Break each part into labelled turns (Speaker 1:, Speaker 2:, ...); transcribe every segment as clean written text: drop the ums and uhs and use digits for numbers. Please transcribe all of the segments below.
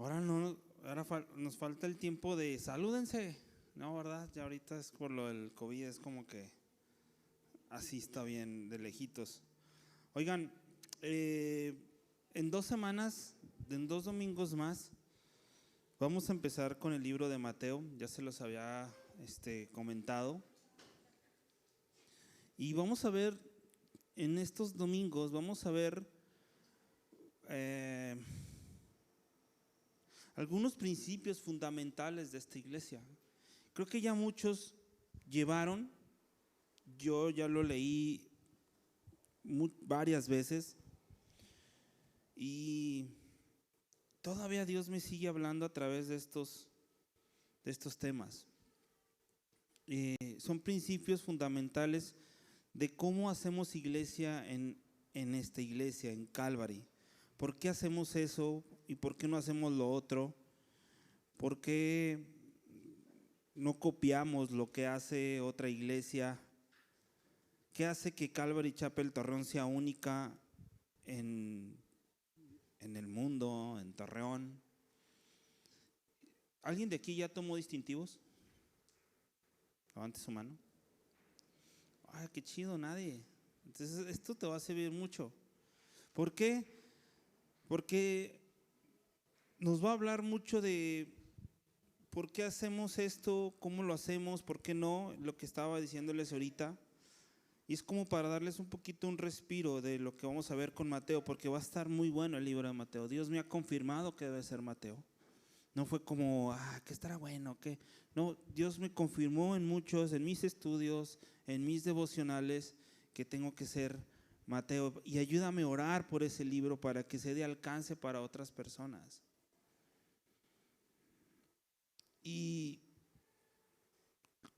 Speaker 1: Ahora no, nos falta el tiempo de salúdense, ¿no? ¿Verdad? Ya ahorita es por lo del COVID, es como que así está bien, de lejitos. Oigan, en 2 semanas, en 2 domingos más, vamos a empezar con el libro de Mateo, ya se los había comentado. Y vamos a ver, en estos domingos, vamos a ver algunos principios fundamentales de esta iglesia. Creo que ya muchos llevaron, yo ya lo leí varias veces y todavía Dios me sigue hablando a través de estos temas. Son principios fundamentales de cómo hacemos iglesia en esta iglesia, en Calvary. ¿Por qué hacemos eso y por qué no hacemos lo otro? ¿Por qué no copiamos lo que hace otra iglesia? ¿Qué hace que Calvary Chapel Torreón sea única en el mundo, en Torreón? ¿Alguien de aquí ya tomó distintivos? Levante su mano. Ay, qué chido, nadie. Entonces esto te va a servir mucho. ¿Por qué? Porque nos va a hablar mucho de por qué hacemos esto, cómo lo hacemos, por qué no, lo que estaba diciéndoles ahorita. Y es como para darles un poquito un respiro de lo que vamos a ver con Mateo, porque va a estar muy bueno el libro de Mateo. Dios me ha confirmado que debe ser Mateo. No fue como, que estará bueno, que no, Dios me confirmó en mis estudios, en mis devocionales, que tengo que ser Mateo. Y ayúdame a orar por ese libro para que se dé alcance para otras personas. Y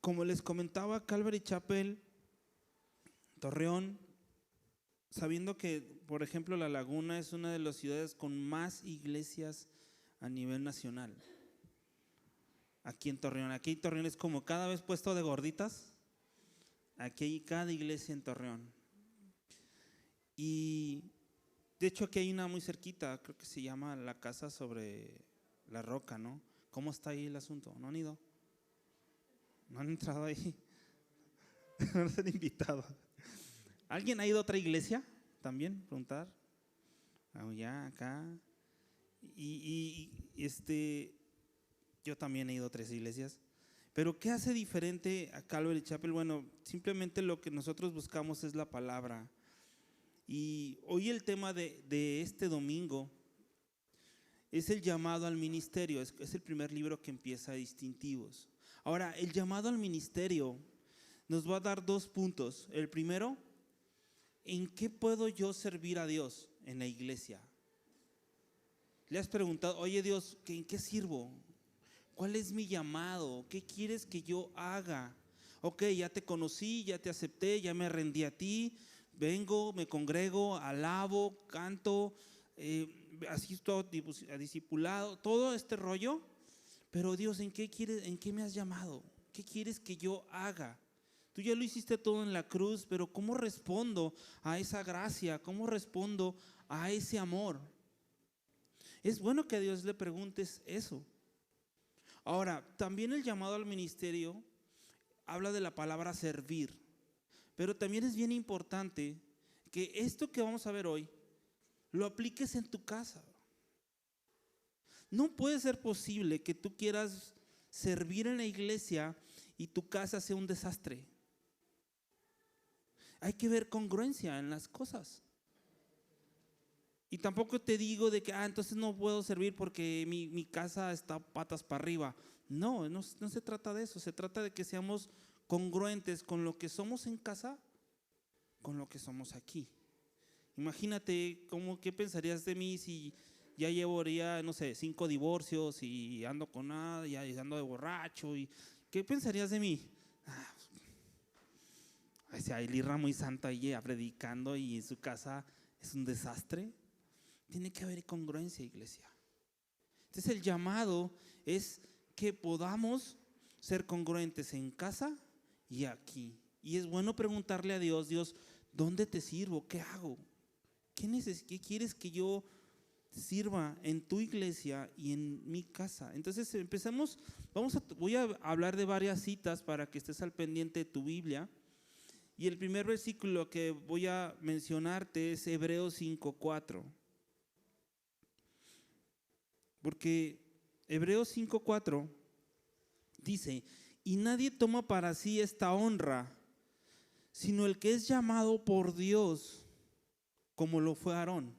Speaker 1: como les comentaba, Calvary Chapel Torreón, sabiendo que, por ejemplo, La Laguna es una de las ciudades con más iglesias a nivel nacional. Aquí en Torreón es como cada vez puesto de gorditas. Aquí hay cada iglesia en Torreón. Y de hecho aquí hay una muy cerquita, creo que se llama La Casa sobre la Roca, ¿no? ¿Cómo está ahí el asunto? ¿No han ido? ¿No han entrado ahí? No nos han invitado. ¿Alguien ha ido a otra iglesia también? Preguntar. Ya, acá. Yo también he ido a 3 iglesias. Pero ¿qué hace diferente a Calvary Chapel? Bueno, simplemente lo que nosotros buscamos es la palabra. Y hoy el tema de este domingo es el llamado al ministerio. Es el primer libro que empieza distintivos. Ahora, el llamado al ministerio nos va a dar 2 puntos. El primero, ¿en qué puedo yo servir a Dios en la iglesia? ¿Le has preguntado, oye Dios, ¿en qué sirvo? ¿Cuál es mi llamado? ¿Qué quieres que yo haga? Ok, ya te conocí, ya te acepté, ya me rendí a ti, vengo, me congrego, alabo, canto, asisto a discipulado, todo este rollo. Pero Dios, ¿en qué me has llamado? ¿Qué quieres que yo haga? Tú ya lo hiciste todo en la cruz, pero ¿cómo respondo a esa gracia? ¿Cómo respondo a ese amor? Es bueno que a Dios le preguntes eso. Ahora, también el llamado al ministerio habla de la palabra servir, pero también es bien importante que esto que vamos a ver hoy lo apliques en tu casa. No puede ser posible que tú quieras servir en la iglesia y tu casa sea un desastre. Hay que ver congruencia en las cosas. Y tampoco te digo de que, entonces no puedo servir porque mi casa está patas para arriba. No se trata de eso. Se trata de que seamos congruentes con lo que somos en casa, con lo que somos aquí. Imagínate qué pensarías de mí si ya llevaría, no sé, 5 divorcios y ando con nada, y ando de borracho. ¿Qué pensarías de mí? Hay Lirra muy santa ahí predicando y en su casa es un desastre. Tiene que haber congruencia, iglesia. Entonces el llamado es que podamos ser congruentes en casa y aquí. Y es bueno preguntarle a Dios, Dios, ¿dónde te sirvo? ¿Qué hago? ¿Qué quieres que yo sirva en tu iglesia y en mi casa. Entonces empezamos, voy a hablar de varias citas para que estés al pendiente de tu Biblia. Y el primer versículo que voy a mencionarte es Hebreos 5:4. Porque Hebreos 5:4 dice: y nadie toma para sí esta honra, sino el que es llamado por Dios, como lo fue Aarón.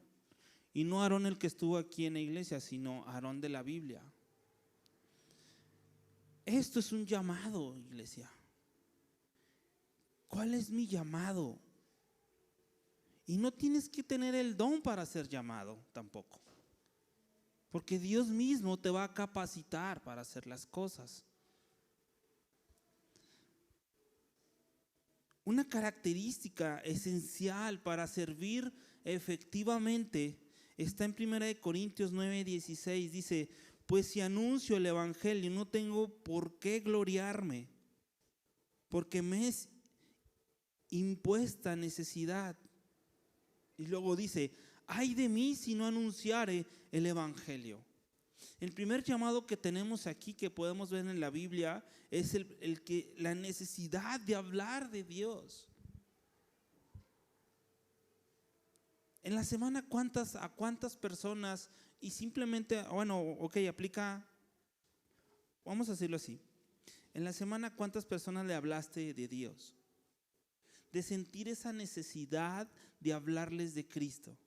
Speaker 1: Y no Aarón el que estuvo aquí en la iglesia, sino Aarón de la Biblia. Esto es un llamado, iglesia. ¿Cuál es mi llamado? Y no tienes que tener el don para ser llamado tampoco, porque Dios mismo te va a capacitar para hacer las cosas. Una característica esencial para servir efectivamente está en 1 Corintios 9:16. Dice: pues si anuncio el evangelio, no tengo por qué gloriarme, porque me es impuesta necesidad. Y luego dice: ay de mí si no anunciare el evangelio. El primer llamado que tenemos aquí, que podemos ver en la Biblia, es la necesidad de hablar de Dios. En la semana, ¿a cuántas personas? Y simplemente, bueno, ok, aplica, vamos a decirlo así. En la semana, ¿cuántas personas le hablaste de Dios? De sentir esa necesidad de hablarles de Cristo.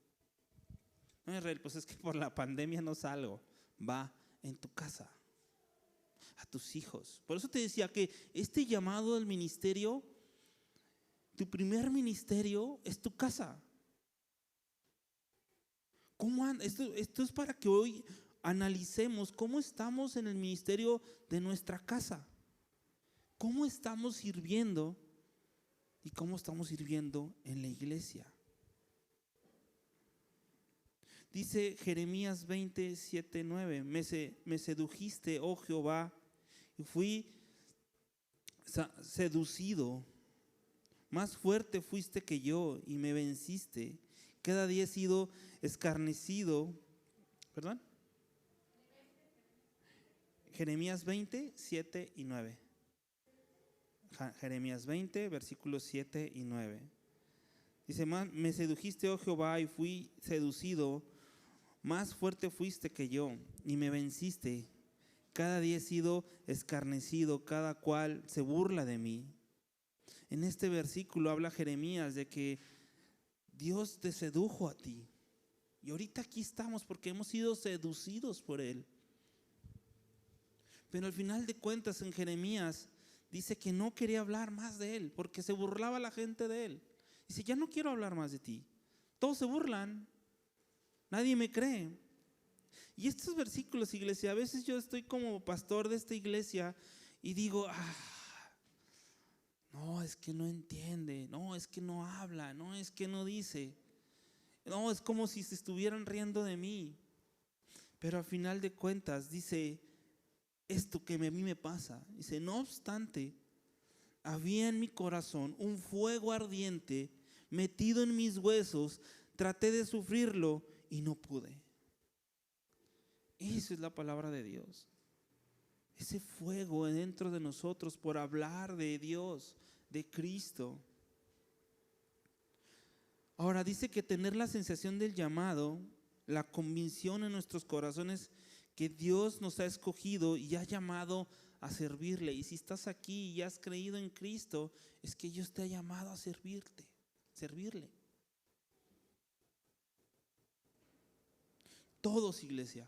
Speaker 1: No, Israel, pues es que por la pandemia no salgo. Va en tu casa, a tus hijos. Por eso te decía que este llamado al ministerio, tu primer ministerio es tu casa. Esto es para que hoy analicemos cómo estamos en el ministerio de nuestra casa, cómo estamos sirviendo y cómo estamos sirviendo en la iglesia. Dice Jeremías 27:9: me sedujiste, oh Jehová, y fui seducido. Más fuerte fuiste que yo y me venciste. Cada día he sido escarnecido. ¿Perdón? Jeremías 20, 7 y 9. Jeremías 20, versículos 7 y 9. Dice: me sedujiste, oh Jehová, y fui seducido. Más fuerte fuiste que yo y me venciste. Cada día he sido escarnecido, cada cual se burla de mí. En este versículo habla Jeremías de que Dios te sedujo a ti. Y ahorita aquí estamos porque hemos sido seducidos por Él. Pero al final de cuentas, en Jeremías dice que no quería hablar más de Él porque se burlaba la gente de Él. Dice: ya no quiero hablar más de ti. Todos se burlan. Nadie me cree. Y estos versículos, iglesia, a veces yo estoy como pastor de esta iglesia y digo: no, es que no entiende, no, es que no habla, no, es que no dice, no, es como si se estuvieran riendo de mí. Pero al final de cuentas dice esto que a mí me pasa. Dice: no obstante, había en mi corazón un fuego ardiente metido en mis huesos, traté de sufrirlo y no pude. Esa es la palabra de Dios. Ese fuego dentro de nosotros por hablar de Dios, de Cristo. Ahora dice que tener la sensación del llamado, la convicción en nuestros corazones que Dios nos ha escogido y ha llamado a servirle. Y si estás aquí y has creído en Cristo, es que Dios te ha llamado a servirle. Todos, iglesia,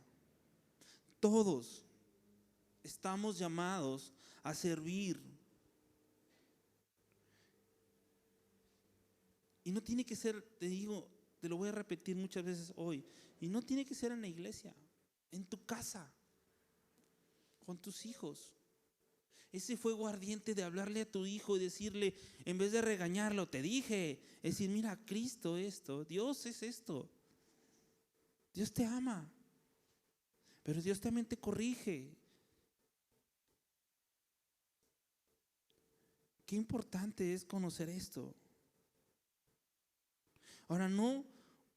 Speaker 1: todos estamos llamados a servir. Y no tiene que ser, te lo voy a repetir muchas veces hoy, y no tiene que ser en la iglesia, en tu casa, con tus hijos. Ese fuego ardiente de hablarle a tu hijo y decirle, en vez de regañarlo, te dije, es decir: mira, Cristo esto, Dios es esto. Dios te ama, pero Dios también te corrige. Qué importante es conocer esto. Ahora, no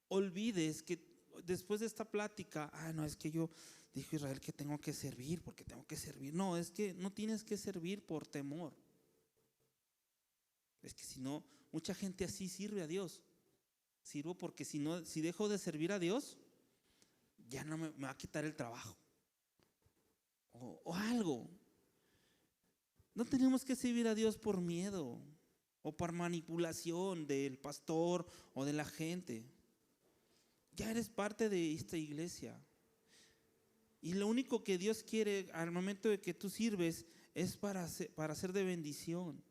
Speaker 1: olvides que después de esta plática, no, es que yo dijo Israel que tengo que servir porque tengo que servir. No, es que no tienes que servir por temor. Es que si no, mucha gente así sirve a Dios. Sirvo porque si no, si dejo de servir a Dios, ya no me va a quitar el trabajo. O algo. No tenemos que servir a Dios por miedo o por manipulación del pastor o de la gente. Ya eres parte de esta iglesia. Y lo único que Dios quiere al momento de que tú sirves es para ser de bendición.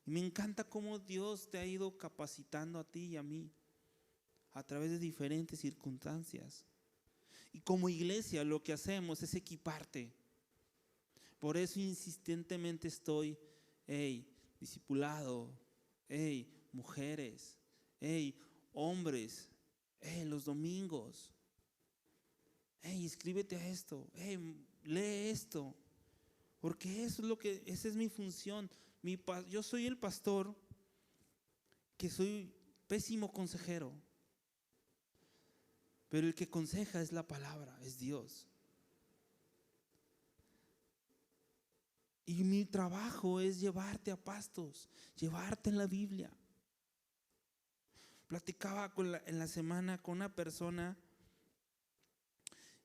Speaker 1: Y me encanta cómo Dios te ha ido capacitando a ti y a mí a través de diferentes circunstancias. Y como iglesia lo que hacemos es equiparte. Por eso insistentemente estoy, discipulado, mujeres, hombres, los domingos, inscríbete a esto, lee esto, porque eso es esa es mi función. Yo soy el pastor que soy pésimo consejero, pero el que aconseja es la palabra, es Dios. Y mi trabajo es llevarte a pastos, llevarte en la Biblia. Platicaba en la semana con una persona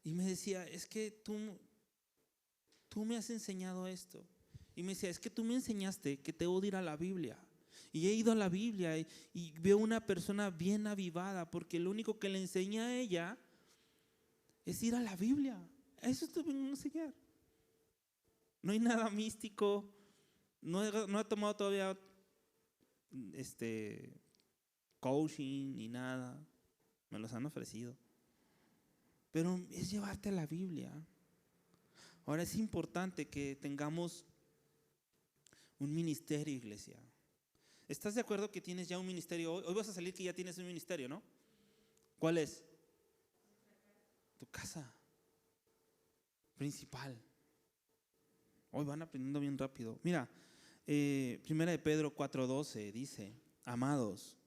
Speaker 1: y me decía, es que tú me has enseñado esto. Y me decía, es que tú me enseñaste que debo de ir a la Biblia. Y he ido a la Biblia y veo una persona bien avivada porque lo único que le enseña a ella es ir a la Biblia. Eso te vengo a enseñar. No hay nada místico. No he tomado todavía coaching ni nada. Me los han ofrecido. Pero es llevarte a la Biblia. Ahora es importante que tengamos un ministerio, iglesia. ¿Estás de acuerdo que tienes ya un ministerio hoy? Hoy vas a salir que ya tienes un ministerio, ¿no? ¿Cuál es? Tu casa principal. Hoy van aprendiendo bien rápido. Mira, Primera de Pedro 4:12 dice: amados,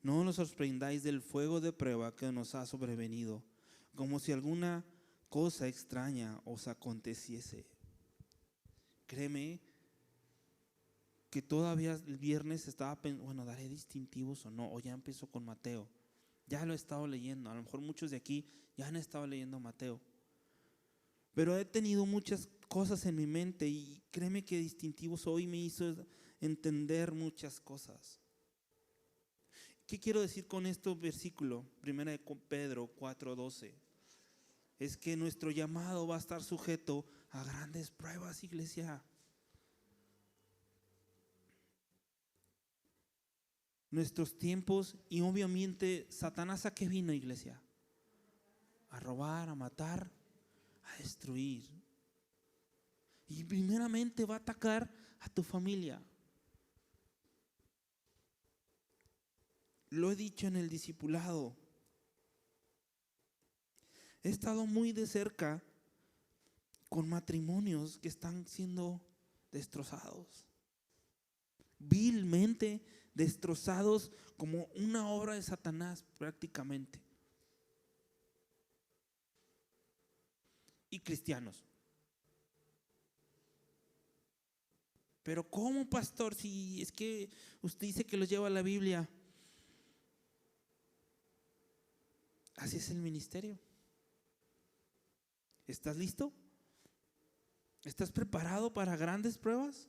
Speaker 1: no nos sorprendáis del fuego de prueba que nos ha sobrevenido, como si alguna cosa extraña os aconteciese. Créeme que todavía el viernes estaba pensando, bueno, ¿daré distintivos o no? O ya empezó con Mateo. Ya lo he estado leyendo. A lo mejor muchos de aquí ya han estado leyendo Mateo. Pero he tenido muchas cosas en mi mente y créeme que distintivos hoy me hizo entender muchas cosas. ¿Qué quiero decir con este versículo? Primera de Pedro 4:12. Es que nuestro llamado va a estar sujeto a grandes pruebas, iglesia. Nuestros tiempos, y obviamente Satanás, ¿a qué vino, iglesia? A robar, a matar, a destruir. Y primeramente va a atacar a tu familia. Lo he dicho en el discipulado. He estado muy de cerca con matrimonios que están siendo destrozados. Vilmente destrozados como una obra de Satanás prácticamente. Y cristianos. Pero ¿cómo, pastor? Si es que usted dice que los lleva a la Biblia. Así es el ministerio. ¿Estás listo? ¿Estás preparado para grandes pruebas?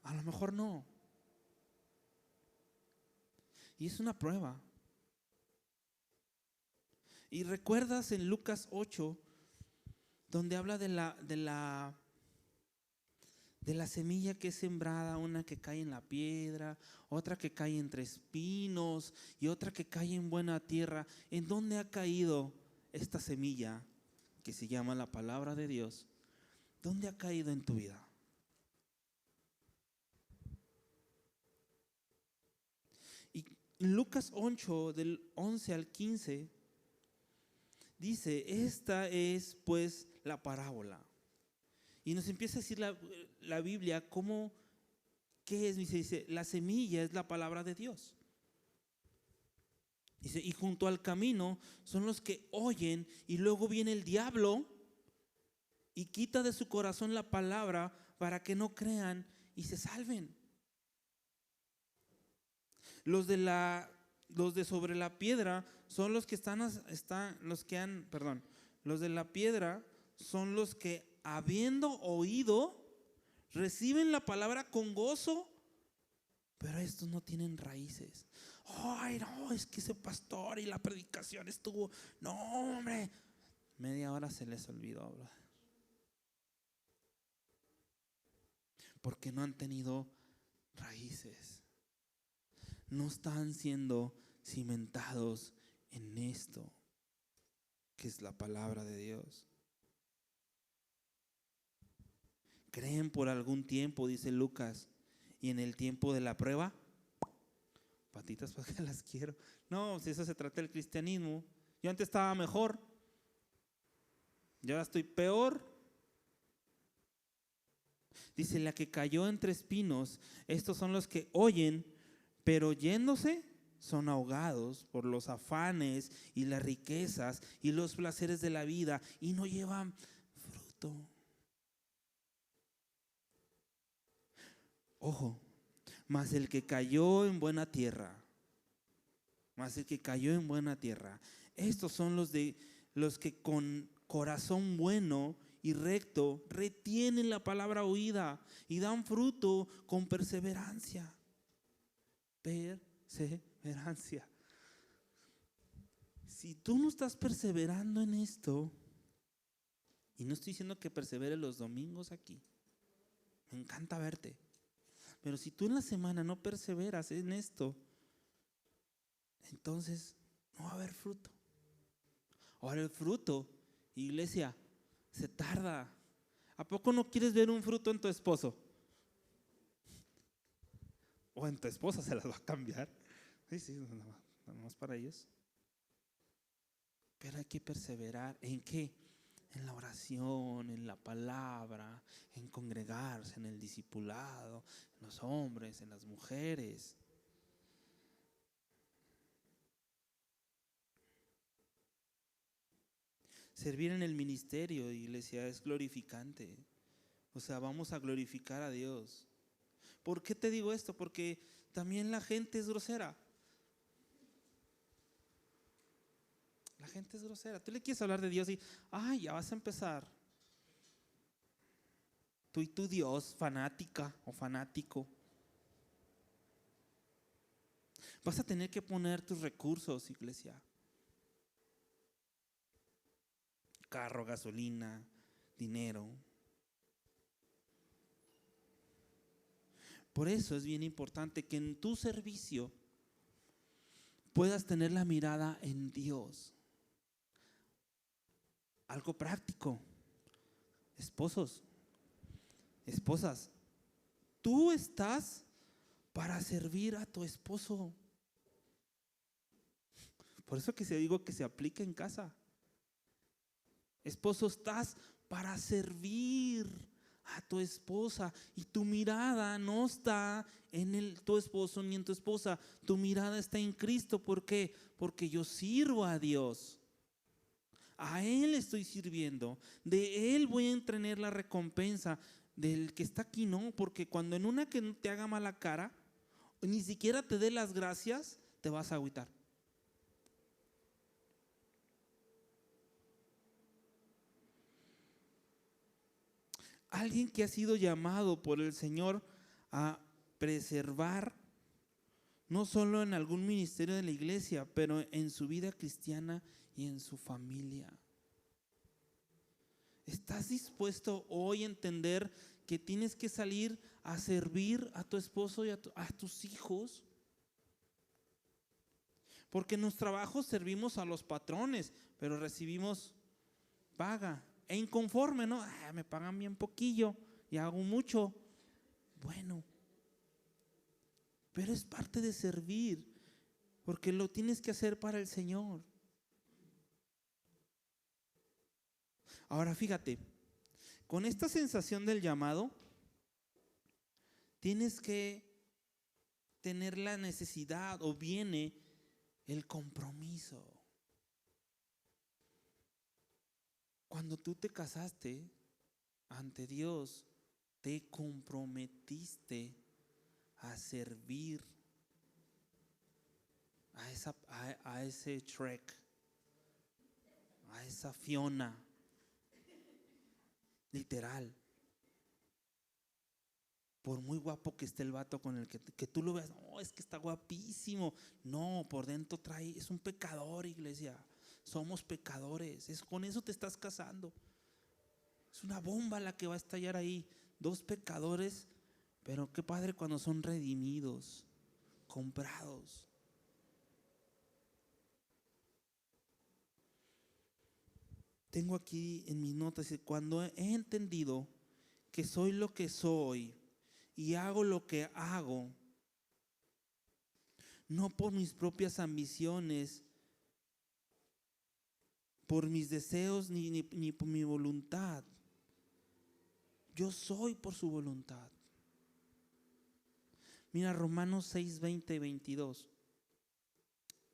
Speaker 1: A lo mejor no. Y es una prueba. Y recuerdas en Lucas 8, donde habla de la semilla que es sembrada, una que cae en la piedra, otra que cae entre espinos y otra que cae en buena tierra. ¿En dónde ha caído esta semilla que se llama la palabra de Dios? ¿Dónde ha caído en tu vida? Y en Lucas 8, del 11 al 15, dice: esta es pues la parábola. Y nos empieza a decir la Biblia ¿qué es? Dice, la semilla es la palabra de Dios. Dice, y junto al camino son los que oyen y luego viene el diablo y quita de su corazón la palabra para que no crean y se salven. Los de sobre la piedra son los que los de la piedra son los que habiendo oído reciben la palabra con gozo, pero estos no tienen raíces. Ay, no, es que ese pastor y la predicación estuvo, no, hombre, media hora se les olvidó hablar. Porque no han tenido raíces. No están siendo cimentados en esto, que es la palabra de Dios. Creen por algún tiempo, dice Lucas, y en el tiempo de la prueba, patitas porque las quiero. No, si eso se trata del cristianismo. Yo antes estaba mejor, yo ahora estoy peor. Dice, la que cayó entre espinos, estos son los que oyen, pero yéndose son ahogados por los afanes y las riquezas y los placeres de la vida y no llevan fruto. Ojo, mas el que cayó en buena tierra, estos son los que con corazón bueno y recto retienen la palabra oída y dan fruto con perseverancia. Perseverancia. Si tú no estás perseverando en esto, y no estoy diciendo que perseveres los domingos aquí, me encanta verte, pero si tú en la semana no perseveras en esto, entonces no va a haber fruto. Ahora el fruto, iglesia, se tarda. ¿A poco no quieres ver un fruto en tu esposo? O en tu esposa se las va a cambiar. Sí, nada más para ellos. Pero hay que perseverar. ¿En qué? En la oración, en la palabra, en congregarse, en el discipulado, en los hombres, en las mujeres. Servir en el ministerio, iglesia, es glorificante. O sea, vamos a glorificar a Dios. ¿Por qué te digo esto? Porque también la gente es grosera. La gente es grosera. Tú le quieres hablar de Dios y, ay, ya vas a empezar. Tú y tu Dios, fanática o fanático. Vas a tener que poner tus recursos, iglesia. Carro, gasolina, dinero. Por eso es bien importante que en tu servicio puedas tener la mirada en Dios. Algo práctico. Esposos, esposas, tú estás para servir a tu esposo. Por eso que se digo que se aplica en casa. Esposo, estás para servir a tu esposa y tu mirada no está en tu esposo ni en tu esposa. Tu mirada está en Cristo. ¿Por qué? Porque yo sirvo a Dios. A Él estoy sirviendo. De Él voy a tener la recompensa. Del que está aquí no. Porque cuando en una que te haga mala cara, ni siquiera te dé las gracias, te vas a agüitar. Alguien que ha sido llamado por el Señor a preservar, no solo en algún ministerio de la iglesia, pero en su vida cristiana y en su familia. ¿Estás dispuesto hoy a entender que tienes que salir a servir a tu esposo y a tus hijos? Porque en los trabajos servimos a los patrones, pero recibimos paga. E inconforme, ¿no? Me pagan bien poquillo y hago mucho. Bueno, pero es parte de servir, porque lo tienes que hacer para el Señor. Ahora fíjate, con esta sensación del llamado, tienes que tener la necesidad o viene el compromiso. Cuando tú te casaste ante Dios, te comprometiste a servir a ese Shrek, a esa Fiona, literal. Por muy guapo que esté el vato con el que tú lo veas, no, es que está guapísimo. No, por dentro es un pecador, iglesia. Somos pecadores. Con eso te estás casando. Es una bomba la que va a estallar ahí. Dos pecadores, pero qué padre cuando son redimidos, comprados. Tengo aquí en mis notas, cuando he entendido que soy lo que soy y hago lo que hago, no por mis propias ambiciones, por mis deseos ni por mi voluntad. Yo soy por su voluntad. Mira, Romanos 6, 20 y 22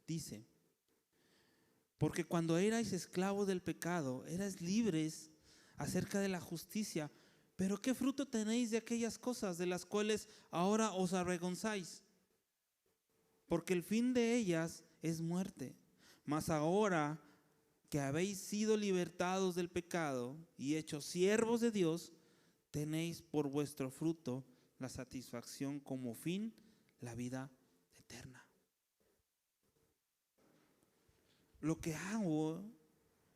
Speaker 1: dice: porque cuando erais esclavos del pecado, erais libres acerca de la justicia. Pero ¿qué fruto tenéis de aquellas cosas de las cuales ahora os avergonzáis? Porque el fin de ellas es muerte. Mas ahora que habéis sido libertados del pecado y hechos siervos de Dios, tenéis por vuestro fruto la satisfacción, como fin la vida eterna. Lo que hago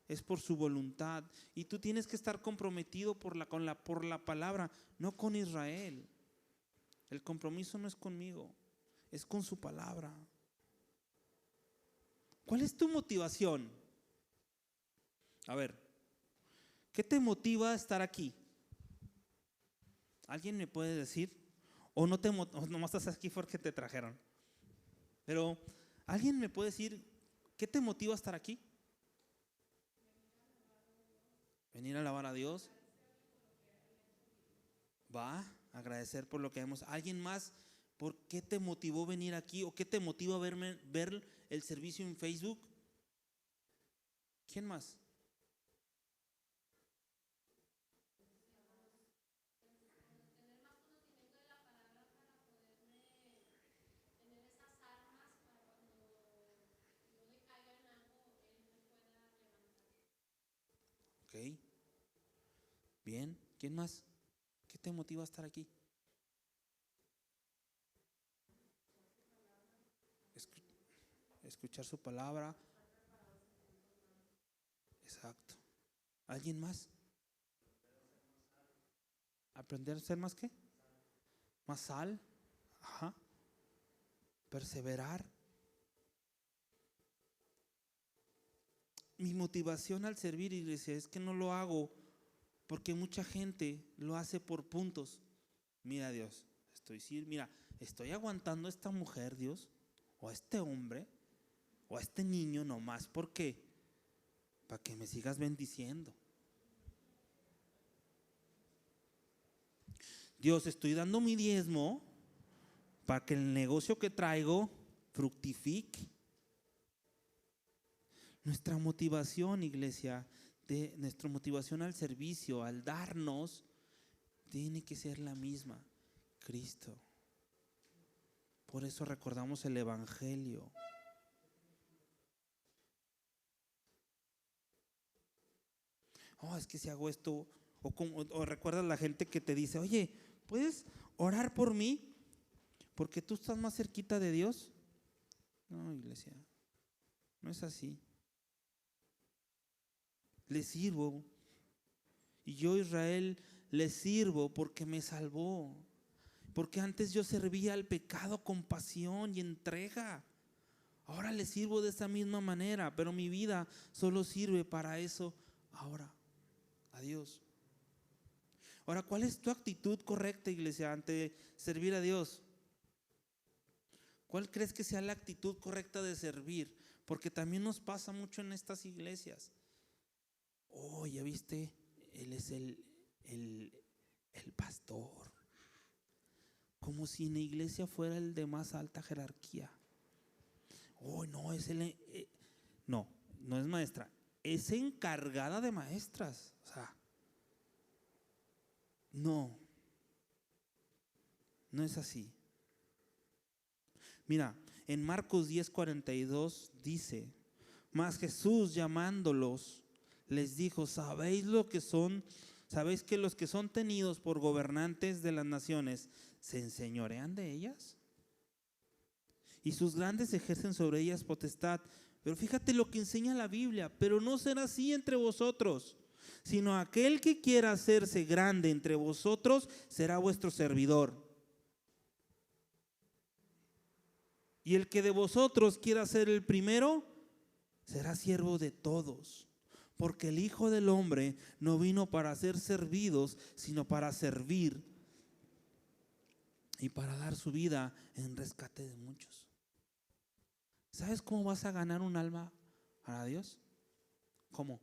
Speaker 1: es por su voluntad, y tú tienes que estar comprometido por la palabra, no con Israel. El compromiso no es conmigo, es con su palabra. ¿Cuál es tu motivación? A ver, ¿qué te motiva a estar aquí? ¿Alguien me puede decir? O no o nomás estás aquí porque te trajeron. Pero ¿alguien me puede decir qué te motiva a estar aquí? Venir a alabar a Dios. Va a agradecer por lo que vemos. ¿Alguien más? ¿Por qué te motivó venir aquí? ¿O qué te motiva a ver el servicio en Facebook? ¿Quién más? Ok, bien. ¿Quién más? ¿Qué te motiva a estar aquí? Escuchar su palabra. Exacto. ¿Alguien más? ¿Aprender a ser más qué? Más sal. Ajá. Perseverar. Mi motivación al servir, iglesia, es que no lo hago porque mucha gente lo hace por puntos. Mira, Dios, estoy aguantando a esta mujer, Dios, o a este hombre, o a este niño nomás. ¿Por qué? Para que me sigas bendiciendo. Dios, estoy dando mi diezmo para que el negocio que traigo fructifique. Nuestra motivación, iglesia, nuestra motivación al servicio, al darnos, tiene que ser la misma: Cristo. Por eso recordamos el Evangelio. Oh, es que si hago esto, o recuerdas la gente que te dice: oye, ¿puedes orar por mí? Porque tú estás más cerquita de Dios. No, iglesia, no es así. Le sirvo. Y yo, Israel, le sirvo porque me salvó. Porque antes yo servía al pecado con pasión y entrega. Ahora le sirvo de esa misma manera, pero mi vida solo sirve para eso ahora. A Dios. Ahora, ¿cuál es tu actitud correcta, iglesia, ante servir a Dios? ¿Cuál crees que sea la actitud correcta de servir? Porque también nos pasa mucho en estas iglesias. Oh, ya viste, él es el pastor. Como si en la iglesia fuera el de más alta jerarquía. Oh, no, no, no es maestra, es encargada de maestras. O sea, no, no es así. Mira, en Marcos 10:42 dice: mas Jesús, llamándolos, les dijo: ¿sabéis lo que son? ¿Sabéis que los que son tenidos por gobernantes de las naciones se enseñorean de ellas? Y sus grandes ejercen sobre ellas potestad. Pero fíjate lo que enseña la Biblia: pero no será así entre vosotros, sino aquel que quiera hacerse grande entre vosotros será vuestro servidor. Y el que de vosotros quiera ser el primero será siervo de todos. Porque el Hijo del Hombre no vino para ser servidos, sino para servir y para dar su vida en rescate de muchos. ¿Sabes cómo vas a ganar un alma para Dios? ¿Cómo?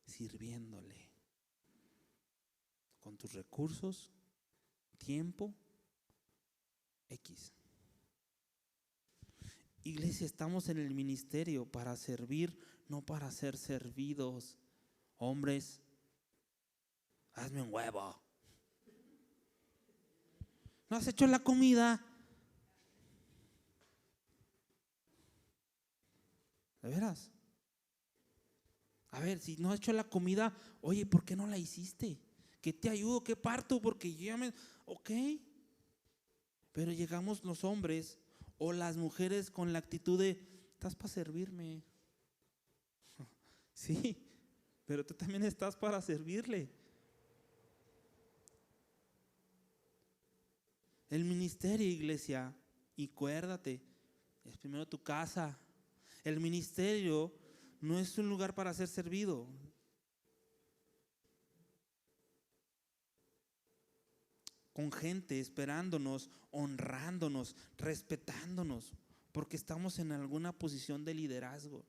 Speaker 1: Sirviéndole con tus recursos, tiempo, X. Iglesia, estamos en el ministerio para servir, no para ser servidos. Hombres, hazme un huevo. ¿No has hecho la comida? ¿De veras? A ver, si no has hecho la comida, oye, ¿por qué no la hiciste? ¿Qué te ayudo? ¿Qué parto? Porque yo ya me... Ok. Pero llegamos los hombres o las mujeres con la actitud de: estás para servirme. Sí, pero tú también estás para servirle. El ministerio, iglesia, y acuérdate, es primero tu casa. El ministerio no es un lugar para ser servido. Con gente esperándonos, honrándonos, respetándonos, porque estamos en alguna posición de liderazgo.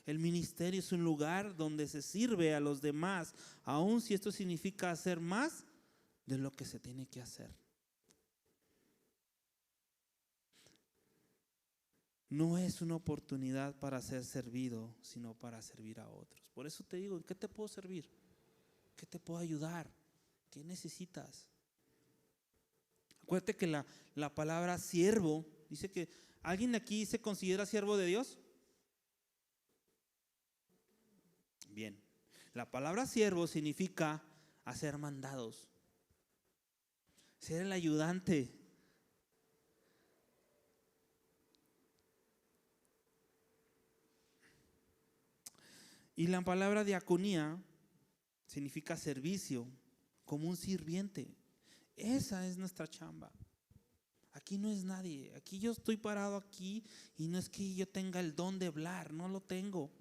Speaker 1: El ministerio es un lugar donde se sirve a los demás, aun si esto significa hacer más de lo que se tiene que hacer. No es una oportunidad para ser servido, sino para servir a otros. Por eso te digo: ¿en qué te puedo servir? ¿Qué te puedo ayudar? ¿Qué necesitas? Acuérdate que la palabra siervo dice que ¿alguien aquí se considera siervo de Dios? Bien, la palabra siervo significa hacer mandados, ser el ayudante. Y la palabra diaconía significa servicio, como un sirviente. Esa es nuestra chamba. Aquí no es nadie. Aquí yo estoy parado aquí y no es que yo tenga el don de hablar, no lo tengo.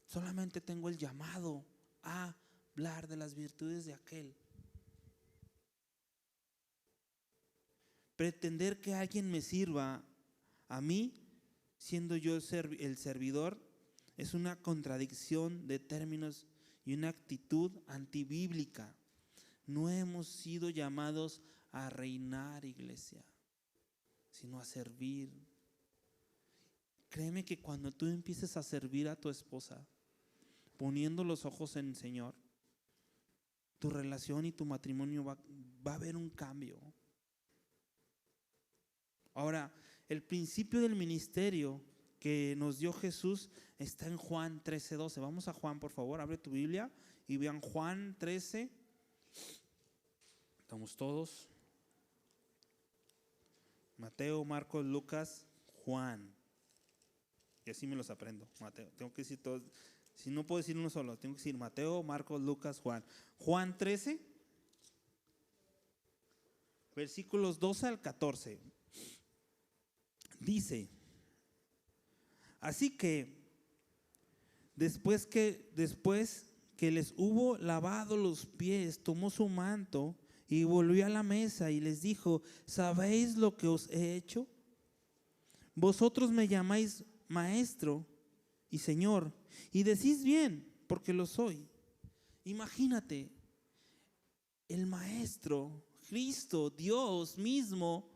Speaker 1: Solamente tengo el llamado a hablar de las virtudes de aquel. Pretender que alguien me sirva a mí, siendo yo el servidor, es una contradicción de términos y una actitud antibíblica. No hemos sido llamados a reinar, iglesia, sino a servir. Créeme que cuando tú empieces a servir a tu esposa, poniendo los ojos en el Señor, tu relación y tu matrimonio va a haber un cambio. Ahora, el principio del ministerio que nos dio Jesús está en Juan 13:12. Vamos a Juan, por favor, abre tu Biblia y vean Juan 13. Estamos todos. Mateo, Marcos, Lucas, Juan. Y así me los aprendo. Mateo, tengo que decir todos. Si no puedo decir uno solo, tengo que decir Mateo, Marcos, Lucas, Juan. Juan 13, versículos 12 al 14. Dice: así que después que les hubo lavado los pies, tomó su manto y volvió a la mesa y les dijo: ¿sabéis lo que os he hecho? Vosotros me llamáis maestro y Señor, y decís bien, porque lo soy. Imagínate, el maestro, Cristo, Dios mismo,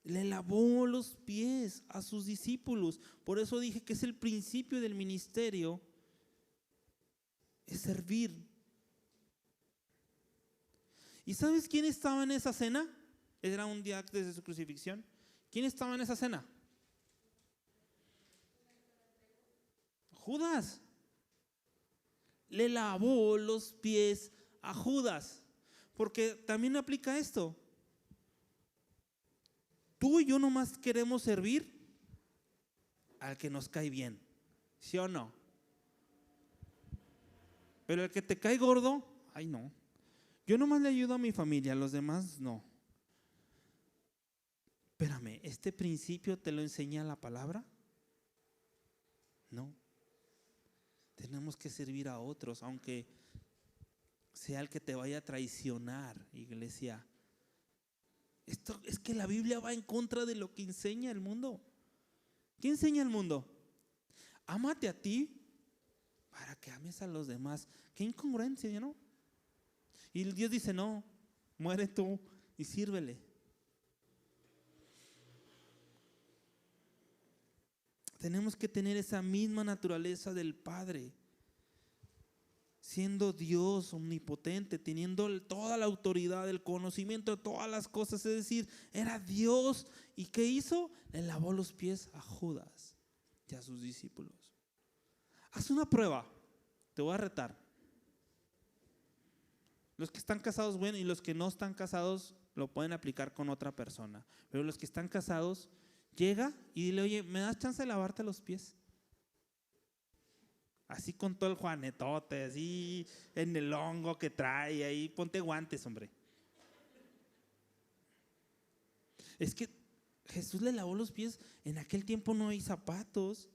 Speaker 1: Le lavó los pies a sus discípulos. Por eso dije que es el principio del ministerio, es servir. ¿Y sabes quién estaba en esa cena? Era un día antes de su crucifixión. ¿Quién estaba en esa cena? Judas. Le lavó los pies a Judas. Porque también aplica esto. Tú y yo nomás queremos servir al que nos cae bien, ¿sí o no? Pero el que te cae gordo, ay no. Yo nomás le ayudo a mi familia, a los demás no. Espérame, ¿este principio te lo enseña la palabra? No. Tenemos que servir a otros, aunque sea el que te vaya a traicionar, iglesia. Esto es que la Biblia va en contra de lo que enseña el mundo. ¿Qué enseña el mundo? Ámate a ti para que ames a los demás. Qué incongruencia, ¿no? Y Dios dice, no, muere tú y sírvele. Tenemos que tener esa misma naturaleza del Padre. Siendo Dios omnipotente, teniendo toda la autoridad, el conocimiento de todas las cosas, es decir, era Dios. ¿Y qué hizo? Le lavó los pies a Judas y a sus discípulos. Haz una prueba, te voy a retar. Los que están casados, bueno, y los que no están casados lo pueden aplicar con otra persona. Pero los que están casados, llega y dile, oye, ¿me das chance de lavarte los pies? Así con todo el juanetote, así en el hongo que trae, ahí ponte guantes, hombre. Es que Jesús le lavó los pies. En aquel tiempo no hay zapatos,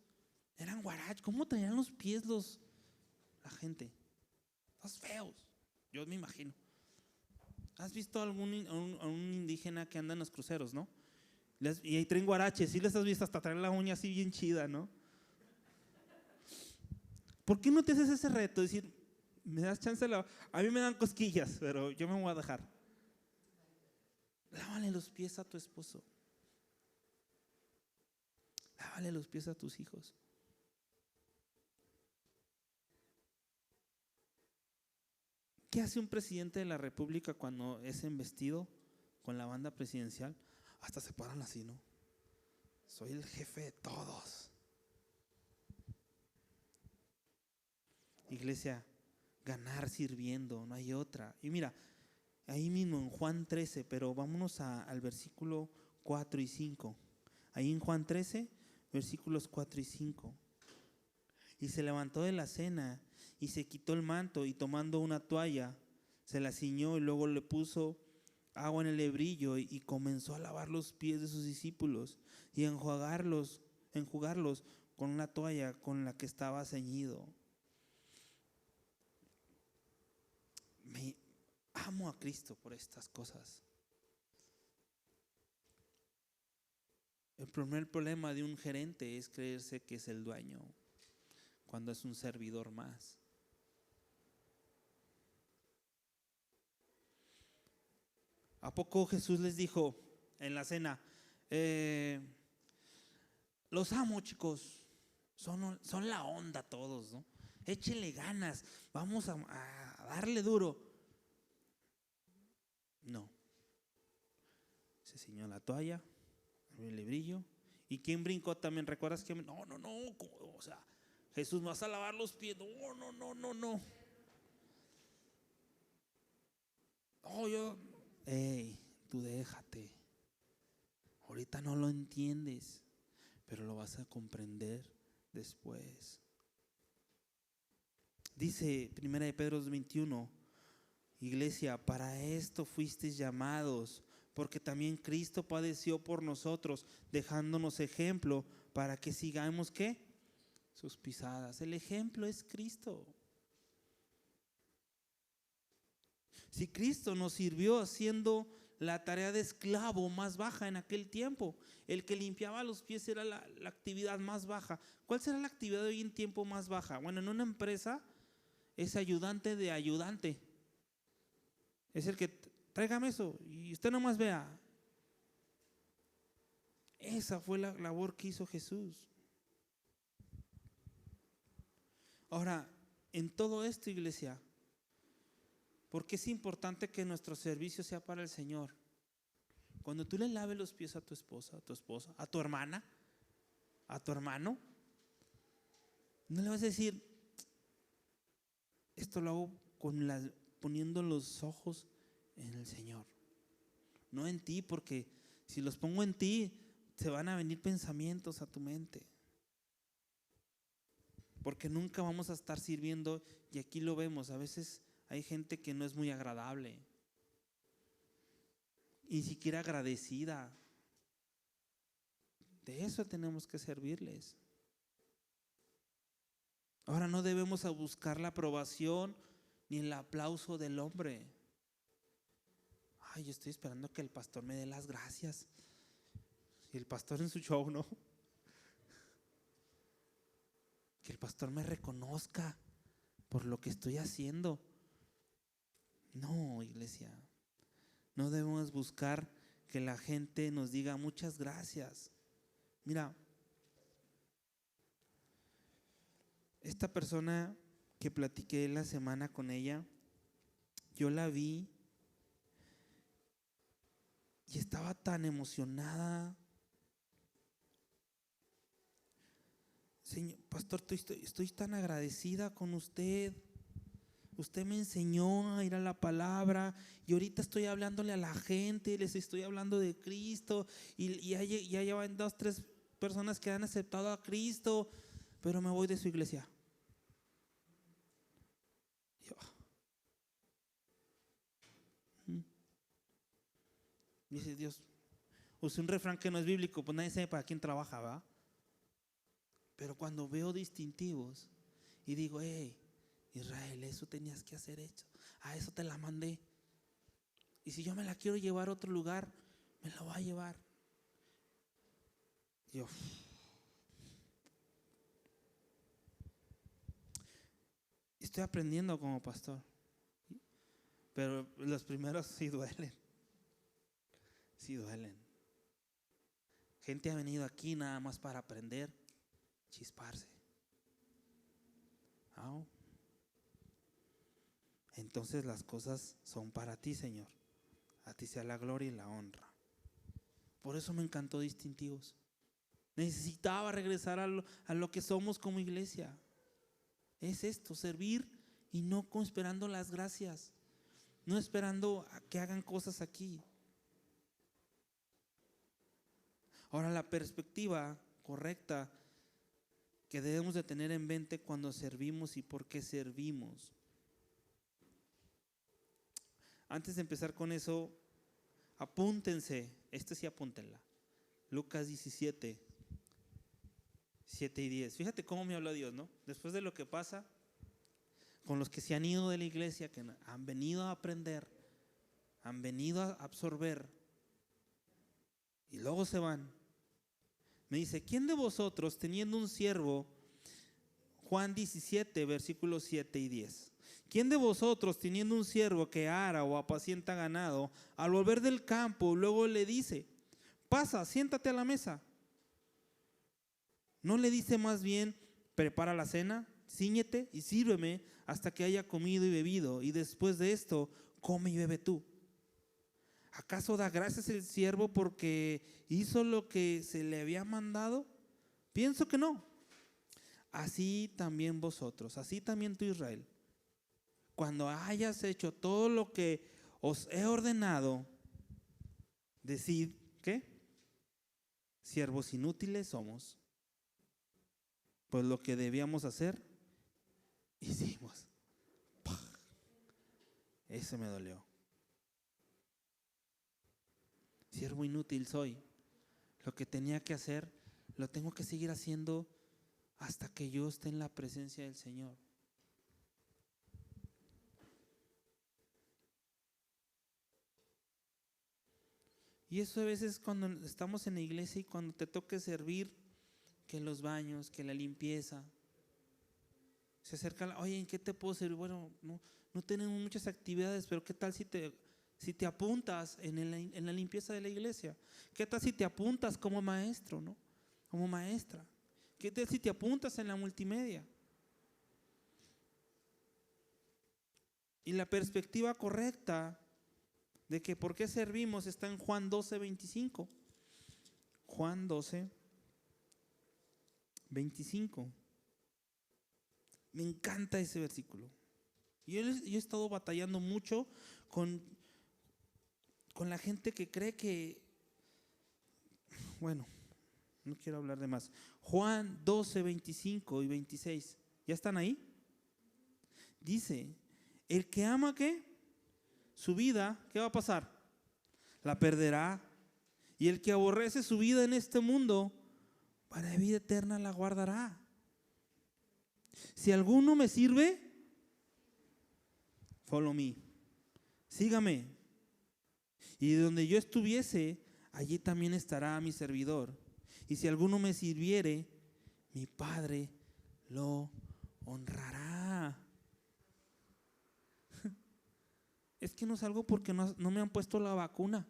Speaker 1: eran guaraches. ¿Cómo traían los pies la gente? Los feos, yo me imagino. ¿Has visto a un indígena que anda en los cruceros, no? Y ahí traen guaraches, sí les has visto, hasta traen la uña así bien chida, ¿no? ¿Por qué no te haces ese reto? Decir, me das chance de lavar. A mí me dan cosquillas, pero yo me voy a dejar. Lávale los pies a tu esposo. Lávale los pies a tus hijos. ¿Qué hace un presidente de la República cuando es embestido con la banda presidencial? Hasta se paran así, ¿no? Soy el jefe de todos. Iglesia, ganar sirviendo, no hay otra. Y mira, ahí mismo en Juan 13, pero vámonos al versículo 4 y 5. Ahí en Juan 13, versículos 4 y 5. Y se levantó de la cena y se quitó el manto y tomando una toalla, se la ciñó y luego le puso agua en el hebrillo y comenzó a lavar los pies de sus discípulos y a enjugarlos con una toalla con la que estaba ceñido. Me amo a Cristo por estas cosas. El primer problema de un gerente es creerse que es el dueño cuando es un servidor más. ¿A poco Jesús les dijo en la cena, los amo, chicos, son la onda todos, ¿no? Échenle ganas, vamos a darle duro? No. Se ciñó la toalla, el librillo. ¿Y quién brincó también? ¿Recuerdas que? No, o sea, Jesús, ¿me vas a lavar los pies? No. Tú déjate. Ahorita no lo entiendes, pero lo vas a comprender después. Dice 1 de Pedro 2:21, iglesia, para esto fuisteis llamados, porque también Cristo padeció por nosotros, dejándonos ejemplo para que sigamos, ¿qué? Sus pisadas. El ejemplo es Cristo. Si Cristo nos sirvió haciendo la tarea de esclavo más baja en aquel tiempo, el que limpiaba los pies era la actividad más baja. ¿Cuál será la actividad de hoy en tiempo más baja? Bueno, en una empresa es ayudante de ayudante. Es el que tráigame eso y usted nomás vea. Esa fue la labor que hizo Jesús. Ahora, en todo esto, iglesia, ¿por qué es importante que nuestro servicio sea para el Señor? Cuando tú le laves los pies a tu esposa, a tu hermana, a tu hermano, no le vas a decir, esto lo hago poniendo los ojos en el Señor, no en ti, porque si los pongo en ti, se van a venir pensamientos a tu mente. Porque nunca vamos a estar sirviendo, y aquí lo vemos, a veces hay gente que no es muy agradable, ni siquiera agradecida. De eso tenemos que servirles. Ahora no debemos a buscar la aprobación ni el aplauso del hombre. Ay, yo estoy esperando que el pastor me dé las gracias. Y el pastor en su show, ¿no? Que el pastor me reconozca por lo que estoy haciendo. No, iglesia. No debemos buscar que la gente nos diga muchas gracias. Mira, esta persona que platiqué la semana con ella, yo la vi y estaba tan emocionada. Señor, pastor, estoy tan agradecida con usted. Usted me enseñó a ir a la palabra y ahorita estoy hablándole a la gente, les estoy hablando de Cristo y ya llevan 2, 3 personas que han aceptado a Cristo, pero me voy de su iglesia. Dice Dios, usé un refrán que no es bíblico, pues nadie sabe para quién trabaja, ¿va? Pero cuando veo distintivos y digo, hey, Israel, eso tenías que hacer hecho, a eso te la mandé. Y si yo me la quiero llevar a otro lugar, me la voy a llevar. Yo, estoy aprendiendo como pastor, pero los primeros sí duelen. Sí duelen. Gente ha venido aquí nada más para aprender, chisparse. ¿No? Entonces las cosas son para ti, Señor. A ti sea la gloria y la honra. Por eso me encantó Distintivos. Necesitaba regresar a lo que somos como iglesia. Es esto, servir y no esperando las gracias. No esperando a que hagan cosas aquí. Ahora, la perspectiva correcta que debemos de tener en mente cuando servimos y por qué servimos. Antes de empezar con eso, apúntense, sí apúntenla. Lucas 17, 7 y 10. Fíjate cómo me habla Dios, ¿no? Después de lo que pasa con los que se han ido de la iglesia, que han venido a aprender, han venido a absorber y luego se van. Me dice, ¿quién de vosotros teniendo un siervo, Juan 17, versículos 7 y 10, ¿quién de vosotros teniendo un siervo que ara o apacienta ganado, al volver del campo luego le dice, pasa, siéntate a la mesa? ¿No le dice más bien, prepara la cena, cíñete y sírveme hasta que haya comido y bebido, y después de esto, come y bebe tú? ¿Acaso da gracias el siervo porque hizo lo que se le había mandado? Pienso que no. Así también vosotros, así también tú, Israel, cuando hayas hecho todo lo que os he ordenado, decid, ¿qué? Siervos inútiles somos, pues lo que debíamos hacer, hicimos. Ese me dolió. Siervo inútil soy. Lo que tenía que hacer, lo tengo que seguir haciendo hasta que yo esté en la presencia del Señor. Y eso a veces cuando estamos en la iglesia y cuando te toque servir, que los baños, que la limpieza, se acerca, oye, ¿en qué te puedo servir? Bueno, no tenemos muchas actividades, pero ¿qué tal si te si te apuntas en la limpieza de la iglesia? ¿Qué tal si te apuntas como maestro, ¿no? Como maestra. ¿Qué tal si te apuntas en la multimedia? Y la perspectiva correcta de que por qué servimos está en Juan 12:25. Juan 12:25. Me encanta ese versículo. Yo he estado batallando mucho con la gente que cree que, bueno, no quiero hablar de más. Juan 12:25 y 26. ¿Ya están ahí? Dice, el que ama, ¿qué? Su vida, ¿qué va a pasar? La perderá. Y el que aborrece su vida en este mundo, para vida eterna la guardará. Si alguno me sirve, follow me. Sígame. Y donde yo estuviese, allí también estará mi servidor. Y si alguno me sirviere, mi Padre lo honrará. Es que no salgo porque no me han puesto la vacuna.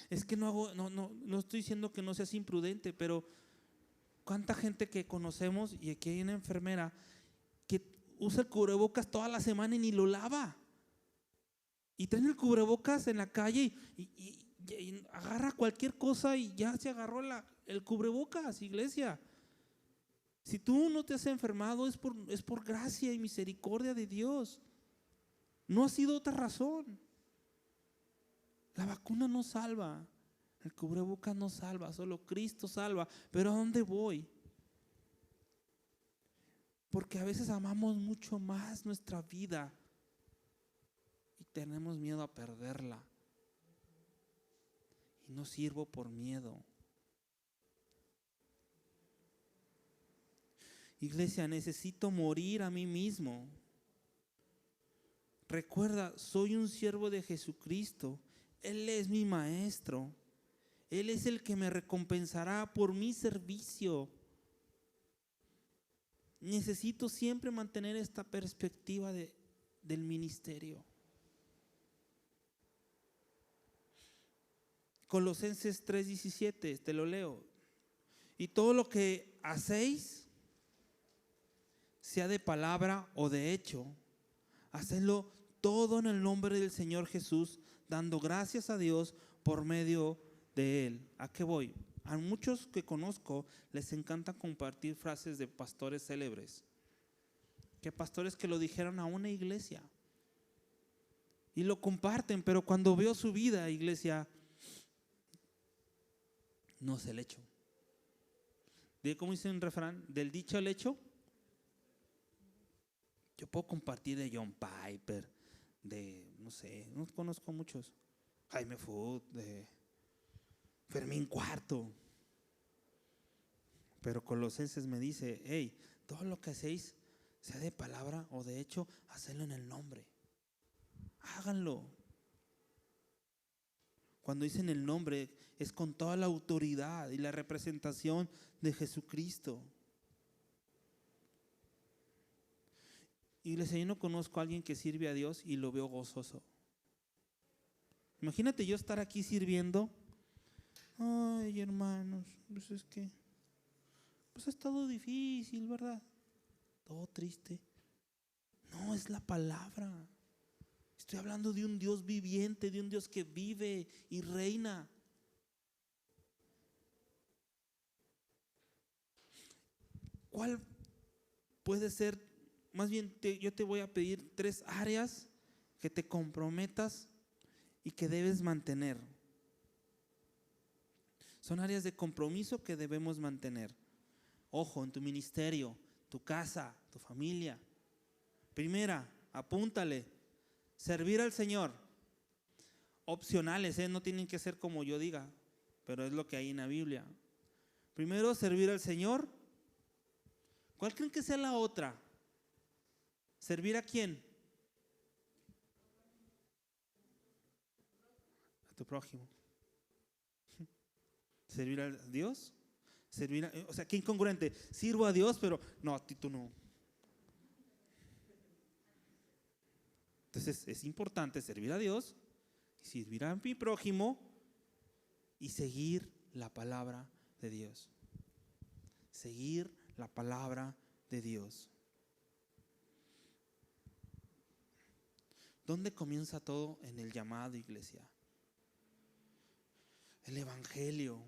Speaker 1: Es que no estoy diciendo que no seas imprudente, pero ¿cuánta gente que conocemos? Y aquí hay una enfermera que usa el cubrebocas toda la semana y ni lo lava. Y traen el cubrebocas en la calle y agarra cualquier cosa y ya se agarró el cubrebocas, iglesia. Si tú no te has enfermado es por gracia y misericordia de Dios. No ha sido otra razón. La vacuna no salva, el cubrebocas no salva, solo Cristo salva. Pero ¿a dónde voy? Porque a veces amamos mucho más nuestra vida y tenemos miedo a perderla. Y no sirvo por miedo. Iglesia, necesito morir a mí mismo. Recuerda, soy un siervo de Jesucristo. Él es mi maestro. Él es el que me recompensará por mi servicio. Necesito siempre mantener esta perspectiva del ministerio. Colosenses 3:17, te lo leo. Y todo lo que hacéis, sea de palabra o de hecho, hacedlo todo en el nombre del Señor Jesús, dando gracias a Dios por medio de Él. ¿A qué voy? A muchos que conozco les encanta compartir frases de pastores célebres, que pastores que lo dijeron a una iglesia y lo comparten, pero cuando veo su vida, iglesia, no es el hecho. ¿De cómo dice un refrán? Del dicho al hecho. Yo puedo compartir de John Piper, no sé, no conozco muchos, Jaime Food, de Fermín Cuarto, pero Colosenses me dice, hey, todo lo que hacéis, sea de palabra o de hecho, hacedlo en el nombre. Háganlo. Cuando dicen el nombre, es con toda la autoridad y la representación de Jesucristo. Iglesia, yo no conozco a alguien que sirve a Dios y lo veo gozoso. Imagínate yo estar aquí sirviendo. Ay, hermanos, pues es que ha estado difícil, ¿verdad? Todo triste. No, es la palabra. Estoy hablando de un Dios viviente, de un Dios que vive y reina. ¿Cuál puede ser? Más bien yo te voy a pedir 3 áreas que te comprometas y que debes mantener. Son áreas de compromiso que debemos mantener. Ojo, en tu ministerio, tu casa, tu familia. Primera, apúntale, servir al Señor. Opcionales, no tienen que ser como yo diga, pero es lo que hay en la Biblia. Primero, servir al Señor. ¿Cuál creen que sea la otra? ¿Servir a quién? A tu prójimo. ¿Servir a Dios? O sea, qué incongruente. Sirvo a Dios, pero no, a ti tú no. Entonces es importante servir a Dios, servir a mi prójimo y seguir la palabra de Dios. Seguir la palabra de Dios. ¿Dónde comienza todo? En el llamado, iglesia. El evangelio.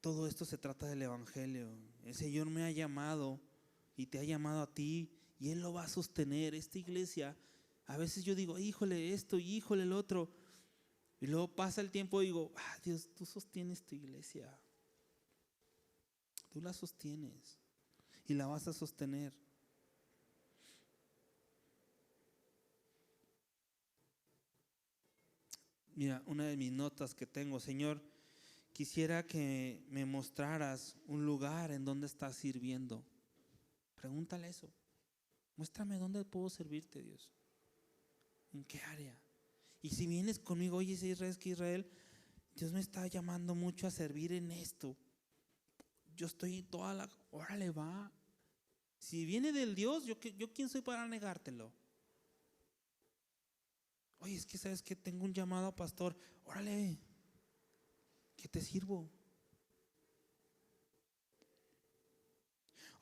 Speaker 1: Todo esto se trata del evangelio. El Señor me ha llamado y te ha llamado a ti y Él lo va a sostener. Esta iglesia, a veces yo digo, híjole esto y híjole el otro. Y luego pasa el tiempo y digo, Dios, tú sostienes tu iglesia. Tú la sostienes y la vas a sostener. Mira, una de mis notas que tengo, Señor, quisiera que me mostraras un lugar en donde estás sirviendo. Pregúntale eso. Muéstrame dónde puedo servirte, Dios. ¿En qué área? Y si vienes conmigo, oye, Israel, Dios me está llamando mucho a servir en esto. Yo estoy en toda la... Órale, va. Si viene del Dios, ¿yo quién soy para negártelo? Oye, es que sabes que tengo un llamado a pastor. Órale, ¿qué te sirvo?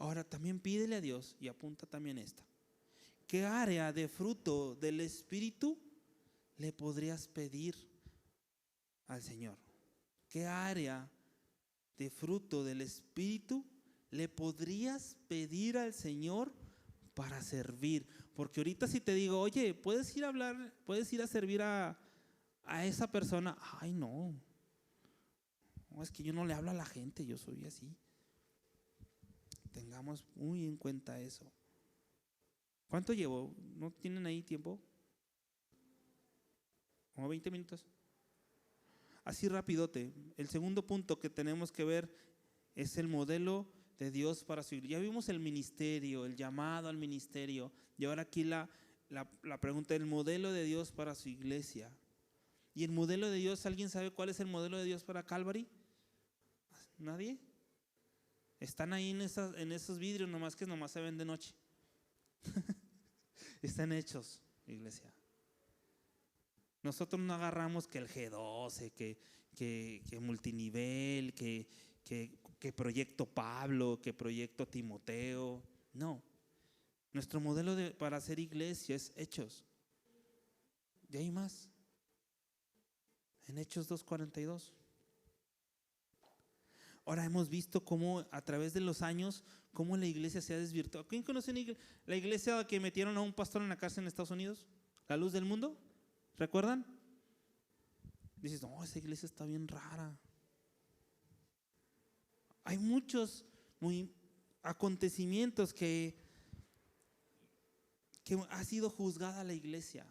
Speaker 1: Ahora también pídele a Dios y apunta también esta. ¿Qué área de fruto del Espíritu le podrías pedir al Señor? ¿Qué área de fruto del Espíritu le podrías pedir al Señor para servir? Porque ahorita si te digo, oye, ¿puedes ir a hablar, puedes ir a servir a esa persona? Ay, no, es que yo no le hablo a la gente, yo soy así. Tengamos muy en cuenta eso. ¿Cuánto llevo? ¿No tienen ahí tiempo? ¿Como 20 minutos? Así rapidote. El segundo punto que tenemos que ver es el modelo de Dios para su iglesia. Ya vimos el ministerio, el llamado al ministerio. Y ahora aquí la pregunta, el modelo de Dios para su iglesia. ¿Y el modelo de Dios, alguien sabe cuál es el modelo de Dios para Calvary? ¿Nadie? Están ahí en esos vidrios, nomás que nomás se ven de noche. Están hechos, iglesia. Nosotros no agarramos que el G12, que multinivel, que proyecto Pablo, que proyecto Timoteo. No. Nuestro modelo para hacer iglesia es Hechos. ¿Y hay más? En Hechos 2:42. Ahora hemos visto cómo a través de los años, cómo la iglesia se ha desvirtuado. ¿Quién conoce la iglesia que metieron a un pastor en la cárcel en Estados Unidos? ¿La Luz del Mundo? ¿Recuerdan? Dices, no, esa iglesia está bien rara. Hay muchos acontecimientos que ha sido juzgada la iglesia.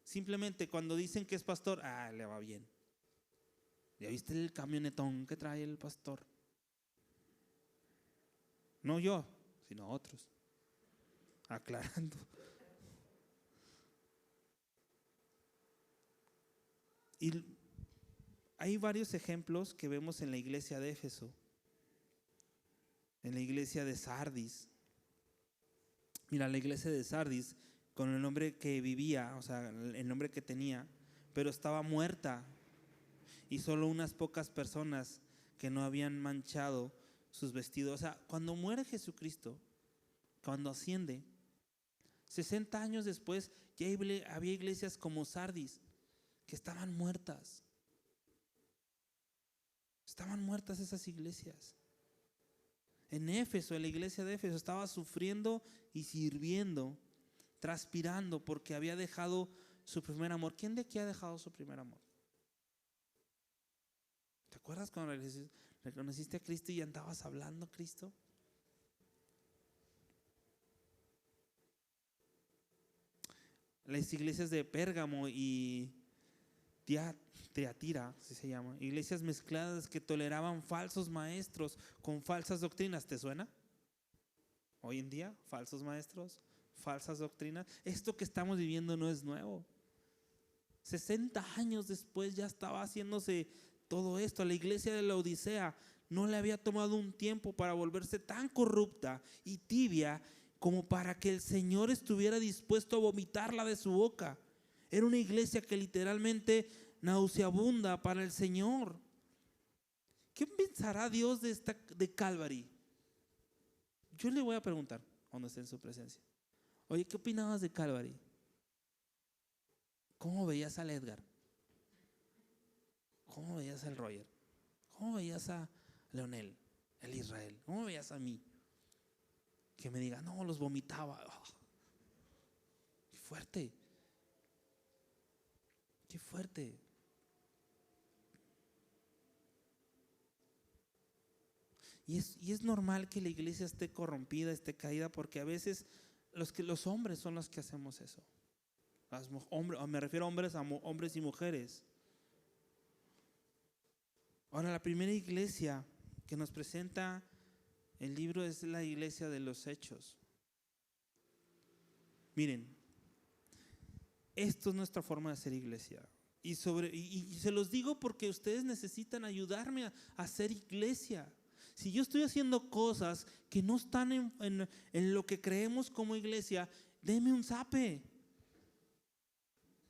Speaker 1: Simplemente cuando dicen que es pastor, le va bien. ¿Ya viste el camionetón que trae el pastor? No yo, sino otros. Aclarando. Y hay varios ejemplos que vemos en la iglesia de Éfeso, en la iglesia de Sardis. Mira, la iglesia de Sardis, con el nombre que vivía, o sea, el nombre que tenía, pero estaba muerta. Y solo unas pocas personas que no habían manchado sus vestidos. O sea, cuando muere Jesucristo, cuando asciende, 60 años después ya había iglesias como Sardis que estaban muertas. Estaban muertas esas iglesias. En Éfeso, en la iglesia de Éfeso, estaba sufriendo y sirviendo, transpirando porque había dejado su primer amor. ¿Quién de aquí ha dejado su primer amor? ¿Te acuerdas cuando reconociste a Cristo y andabas hablando Cristo? Las iglesias de Pérgamo y Teatira, así se llama, iglesias mezcladas que toleraban falsos maestros con falsas doctrinas. ¿Te suena? Hoy en día, falsos maestros, falsas doctrinas. Esto que estamos viviendo no es nuevo. 60 años después ya estaba haciéndose todo esto. A la iglesia de la Odisea no le había tomado un tiempo para volverse tan corrupta y tibia como para que el Señor estuviera dispuesto a vomitarla de su boca. Era una iglesia que literalmente nauseabunda para el Señor. ¿Qué pensará Dios de Calvary? Yo le voy a preguntar cuando esté en su presencia. Oye, ¿qué opinabas de Calvary? ¿Cómo veías al Edgar? ¿Cómo veías al Roger? ¿Cómo veías a Leonel, el Israel? ¿Cómo veías a mí? Que me diga, no, los vomitaba. Oh, qué fuerte. Qué fuerte. Y es normal que la iglesia esté corrompida, esté caída, porque a veces los hombres son los que hacemos eso. Me refiero a hombres y mujeres. Ahora, la primera iglesia que nos presenta el libro es la iglesia de los Hechos. Miren, esto es nuestra forma de hacer iglesia. Y se los digo porque ustedes necesitan ayudarme a hacer iglesia. Si yo estoy haciendo cosas que no están en lo que creemos como iglesia, denme un zape.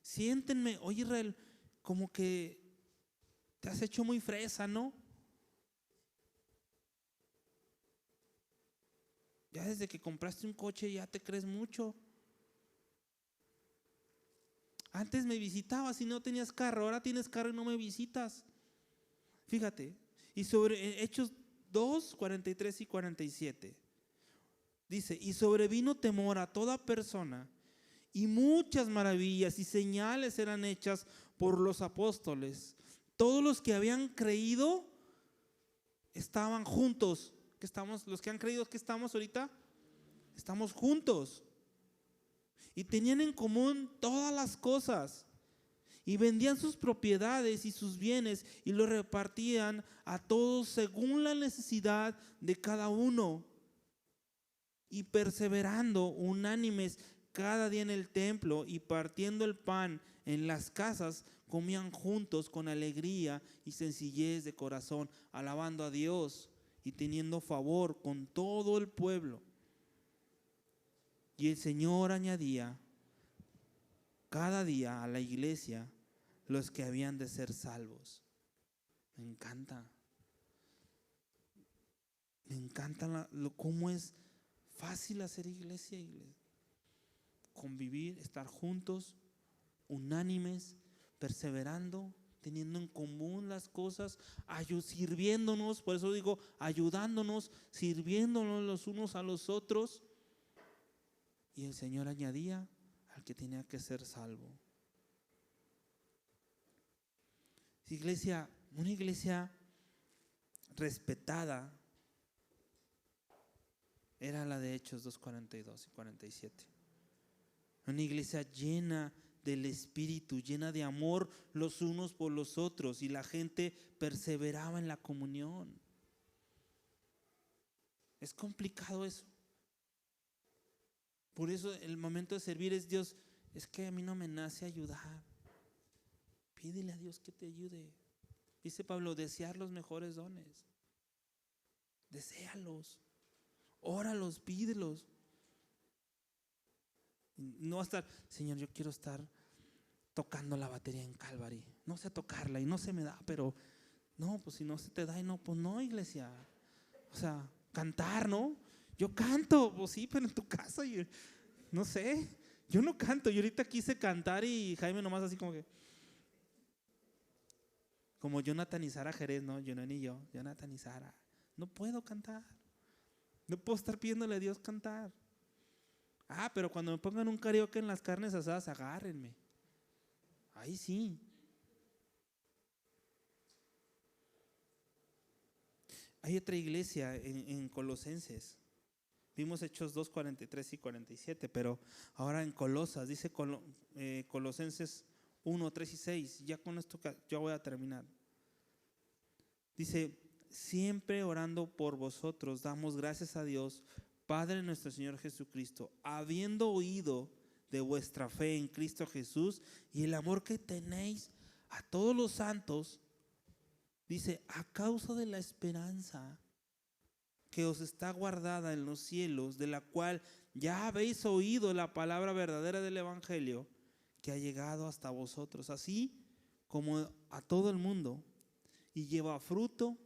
Speaker 1: Siéntenme, oye Israel, como que te has hecho muy fresa, ¿no? Ya desde que compraste un coche ya te crees mucho. Antes me visitabas y no tenías carro, ahora tienes carro y no me visitas. Fíjate, y sobre Hechos 2, 43 y 47. Dice, y sobrevino temor a toda persona, y muchas maravillas y señales eran hechas por los apóstoles. Todos los que habían creído estaban juntos. Los que han creído que estamos ahorita, estamos juntos. Y tenían en común todas las cosas. Y vendían sus propiedades y sus bienes y los repartían a todos según la necesidad de cada uno. Y perseverando unánimes cada día en el templo y partiendo el pan en las casas, comían juntos con alegría y sencillez de corazón, alabando a Dios y teniendo favor con todo el pueblo. Y el Señor añadía cada día a la iglesia los que habían de ser salvos. Me encanta. Me encanta cómo es fácil hacer iglesia. Convivir, estar juntos, unánimes, perseverando, teniendo en común las cosas, sirviéndonos, por eso digo, ayudándonos, sirviéndonos los unos a los otros. Y el Señor añadía al que tenía que ser salvo. Una iglesia respetada era la de Hechos 2, 42 y 47. Una iglesia llena del Espíritu, llena de amor los unos por los otros, y la gente perseveraba en la comunión. Es complicado eso. Por eso el momento de servir es Dios, es que a mí no me nace ayudar. Pídele a Dios que te ayude. Dice Pablo, desear los mejores dones. Deséalos, óralos, pídelos. No va a estar, Señor, yo quiero estar tocando la batería en Calvary. No sé tocarla y no se me da, pero no, pues si no se te da y no, pues no, iglesia. O sea, cantar, ¿no? Yo canto, pues sí, pero en tu casa, no sé, yo no canto. Yo ahorita quise cantar y Jaime nomás así como Jonathan y Sara Jerez, ¿no? Jonathan y yo, Jonathan y Sara. No puedo cantar. No puedo estar pidiéndole a Dios cantar. Pero cuando me pongan un karaoke en las carnes asadas, agárrenme. Ahí sí. Hay otra iglesia en Colosenses. Vimos Hechos 2, 43 y 47, pero ahora en Colosas, dice Colosenses 1, 3 y 6. Ya con esto yo voy a terminar. Dice, siempre orando por vosotros, damos gracias a Dios, Padre de nuestro Señor Jesucristo, habiendo oído de vuestra fe en Cristo Jesús y el amor que tenéis a todos los santos, dice, a causa de la esperanza que os está guardada en los cielos, de la cual ya habéis oído la palabra verdadera del evangelio que ha llegado hasta vosotros, así como a todo el mundo, y lleva fruto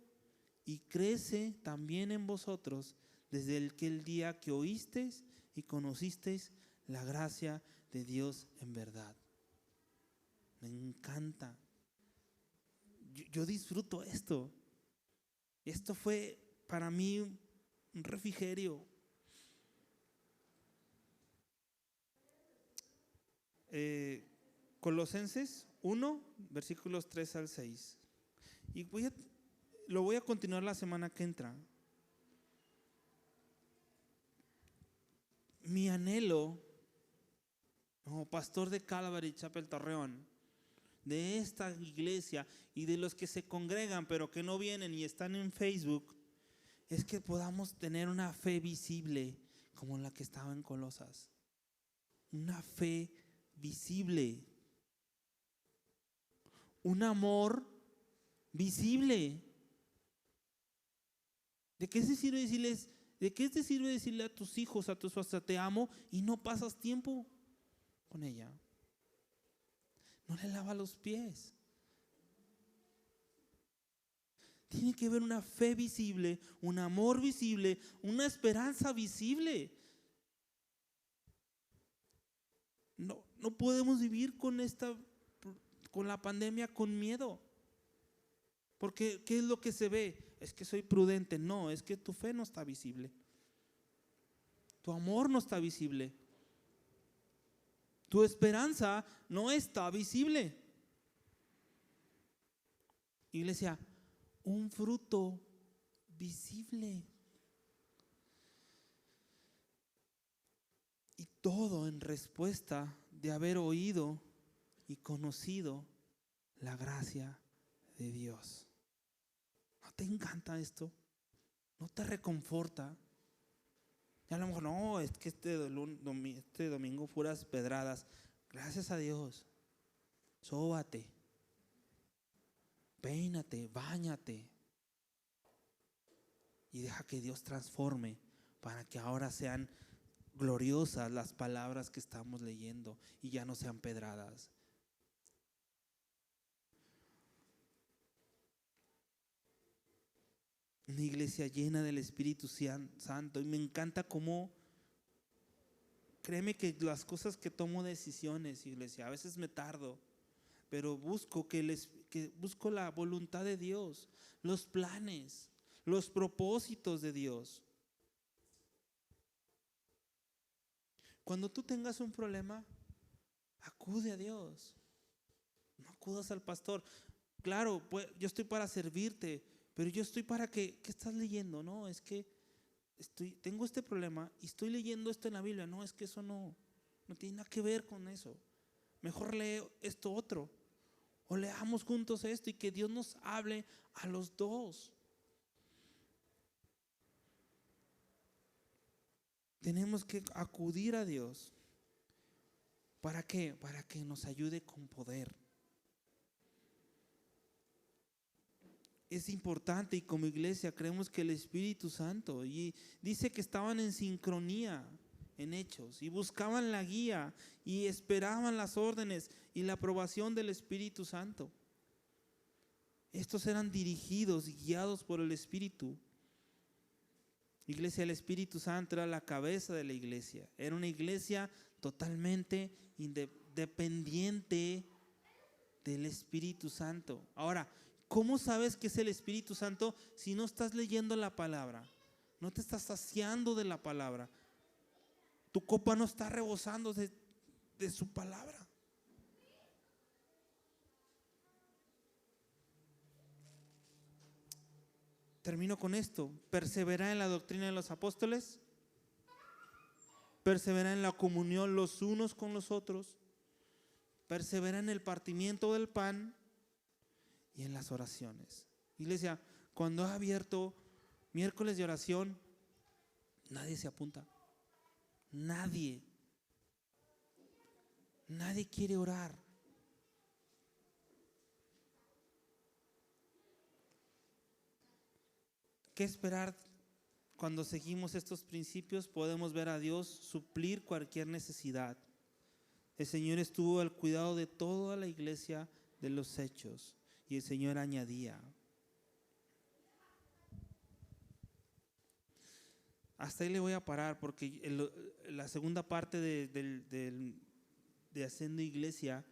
Speaker 1: y crece también en vosotros desde el día que oísteis y conocisteis la gracia de Dios en verdad. Me encanta. Yo disfruto esto. Esto fue para mí un refrigerio. Colosenses 1, versículos 3 al 6. Y lo voy a continuar la semana que entra. Mi anhelo, como pastor de Calvary Chapel Torreón, de esta iglesia y de los que se congregan pero que no vienen y están en Facebook, es que podamos tener una fe visible como la que estaba en Colosas. Una fe visible. Un amor visible. ¿De qué te sirve decirle a tus hijos, a tu esposa, te amo, y no pasas tiempo con ella? No le lavas los pies. Tiene que haber una fe visible, un amor visible, una esperanza visible. No podemos vivir con la pandemia con miedo. Porque ¿qué es lo que se ve? Es que soy prudente. No, es que tu fe no está visible. Tu amor no está visible. Tu esperanza no está visible. Iglesia, un fruto visible. Y todo en respuesta de haber oído y conocido la gracia de Dios. ¿No te encanta esto? ¿No te reconforta? Y a lo mejor, no, es que este domingo puras pedradas. Gracias a Dios. Sóbate, peínate, báñate y deja que Dios transforme para que ahora sean gloriosas las palabras que estamos leyendo y ya no sean pedradas. Una iglesia llena del Espíritu Santo. Y me encanta cómo, créeme que las cosas que tomo decisiones, iglesia, a veces me tardo, pero busco busco la voluntad de Dios, los planes, los propósitos de Dios. Cuando tú tengas un problema, acude a Dios. No acudas al pastor. Claro, pues, yo estoy para servirte, pero yo estoy para ¿qué estás leyendo? No, es que tengo este problema y estoy leyendo esto en la Biblia. No, es que eso no tiene nada que ver con eso. Mejor lee esto otro. O leamos juntos esto y que Dios nos hable a los dos. Tenemos que acudir a Dios. ¿Para qué? Para que nos ayude con poder. Es importante, y como iglesia creemos que el Espíritu Santo, y dice que estaban en sincronía en Hechos y buscaban la guía y esperaban las órdenes y la aprobación del Espíritu Santo. Estos eran dirigidos y guiados por el Espíritu. Iglesia, el Espíritu Santo era la cabeza de la iglesia. Era una iglesia totalmente dependiente del Espíritu Santo. Ahora, ¿cómo sabes que es el Espíritu Santo si no estás leyendo la palabra? No te estás saciando de la palabra. Tu copa no está rebosando de su palabra. Termino con esto. Persevera en la doctrina de los apóstoles. Persevera en la comunión los unos con los otros. Persevera en el partimiento del pan y en las oraciones. Iglesia, cuando ha abierto miércoles de oración, nadie se apunta. Nadie quiere orar. ¿Qué esperar cuando seguimos estos principios, podemos ver a Dios suplir cualquier necesidad. El Señor estuvo al cuidado de toda la iglesia de los Hechos y el Señor añadía. Hasta ahí le voy a parar porque la segunda parte de Haciendo Iglesia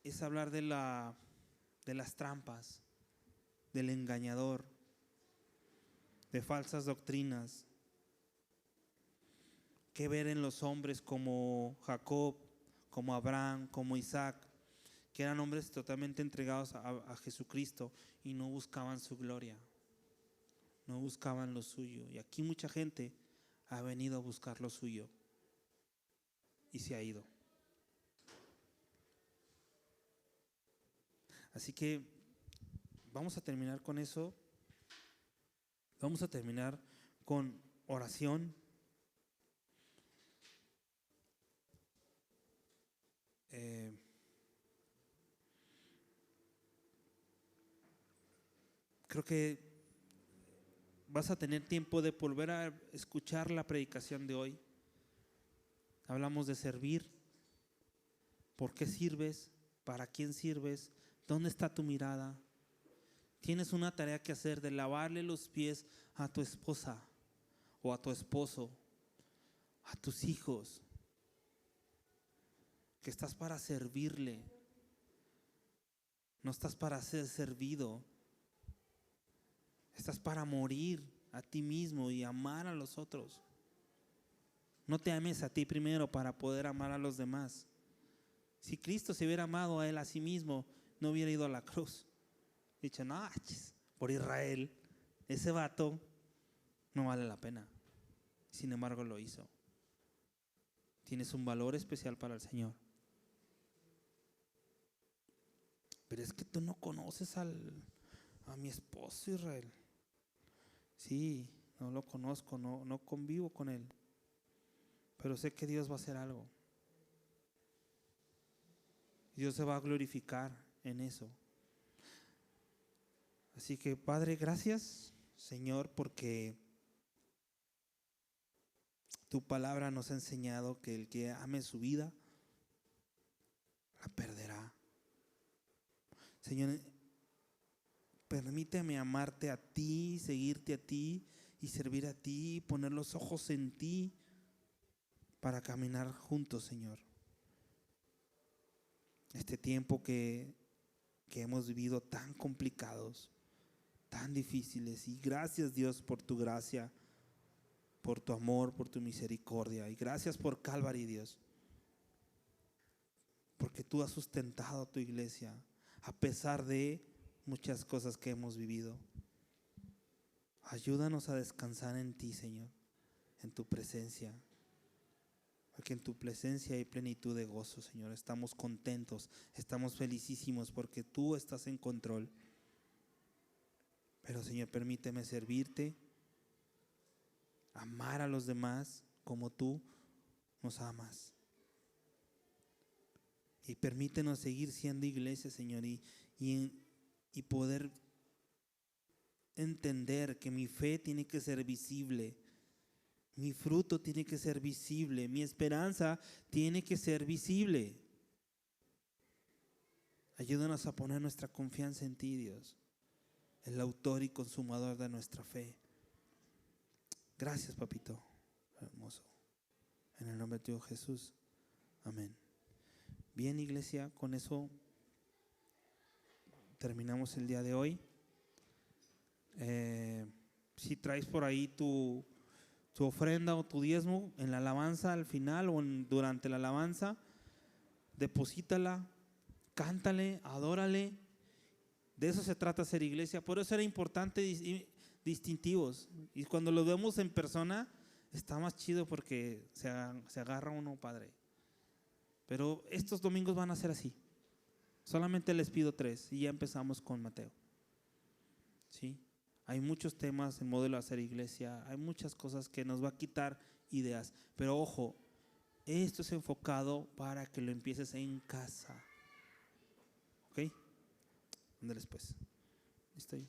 Speaker 1: es hablar de las trampas, del engañador, de falsas doctrinas. Que ver en los hombres como Jacob, como Abraham, como Isaac, que eran hombres totalmente entregados a Jesucristo y no buscaban su gloria, no buscaban lo suyo. Y aquí mucha gente ha venido a buscar lo suyo y se ha ido. Así que vamos a terminar con eso. Vamos a terminar con oración. Creo que vas a tener tiempo de volver a escuchar la predicación de hoy. Hablamos de servir. ¿Por qué sirves? ¿Para quién sirves? ¿Dónde está tu mirada? Tienes una tarea que hacer de lavarle los pies a tu esposa o a tu esposo, a tus hijos, que estás para servirle. No estás para ser servido. Estás para morir a ti mismo y amar a los otros. No te ames a ti primero para poder amar a los demás. Si Cristo se hubiera amado a Él a sí mismo, no hubiera ido a la cruz. Dicho, no, por Israel, ese vato no vale la pena. Sin embargo lo hizo. Tienes un valor especial para el Señor. Pero es que tú no conoces a mi esposo Israel. Sí, no lo conozco, no convivo con él. Pero sé que Dios va a hacer algo. Dios se va a glorificar en eso. Así que, Padre, gracias, Señor, porque tu palabra nos ha enseñado que el que ame su vida, la perderá. Señor, permíteme amarte a ti, seguirte a ti y servir a ti, poner los ojos en ti para caminar juntos, Señor. Este tiempo que hemos vivido tan complicados, tan difíciles. Y gracias, Dios, por tu gracia, por tu amor, por tu misericordia. Y gracias por Calvary, Dios, porque tú has sustentado a tu iglesia a pesar de muchas cosas que hemos vivido. Ayúdanos a descansar en ti, Señor, en tu presencia. Porque en tu presencia hay plenitud de gozo, Señor. Estamos contentos, estamos felicísimos porque tú estás en control. Pero, Señor, permíteme servirte, amar a los demás como tú nos amas. Y permítenos seguir siendo iglesia, Señor, y poder entender que mi fe tiene que ser visible. Mi fruto tiene que ser visible. Mi esperanza tiene que ser visible. Ayúdanos a poner nuestra confianza en ti, Dios, el autor y consumador de nuestra fe. Gracias, papito hermoso. En el nombre de Dios Jesús. Amén. Bien, iglesia, con eso terminamos el día de hoy. Si traes por ahí tu ofrenda o tu diezmo en la alabanza al final o durante la alabanza, deposítala, cántale, adórale. De eso se trata ser iglesia. Por eso era importante distintivos. Y cuando lo vemos en persona, está más chido porque se agarra uno, padre. Pero estos domingos van a ser así. Solamente les pido 3 y ya empezamos con Mateo. ¿Sí? Hay muchos temas en modelo de hacer iglesia, hay muchas cosas que nos va a quitar ideas, pero ojo, esto es enfocado para que lo empieces en casa. ¿Ok? Ándale pues. ¿Listo ahí?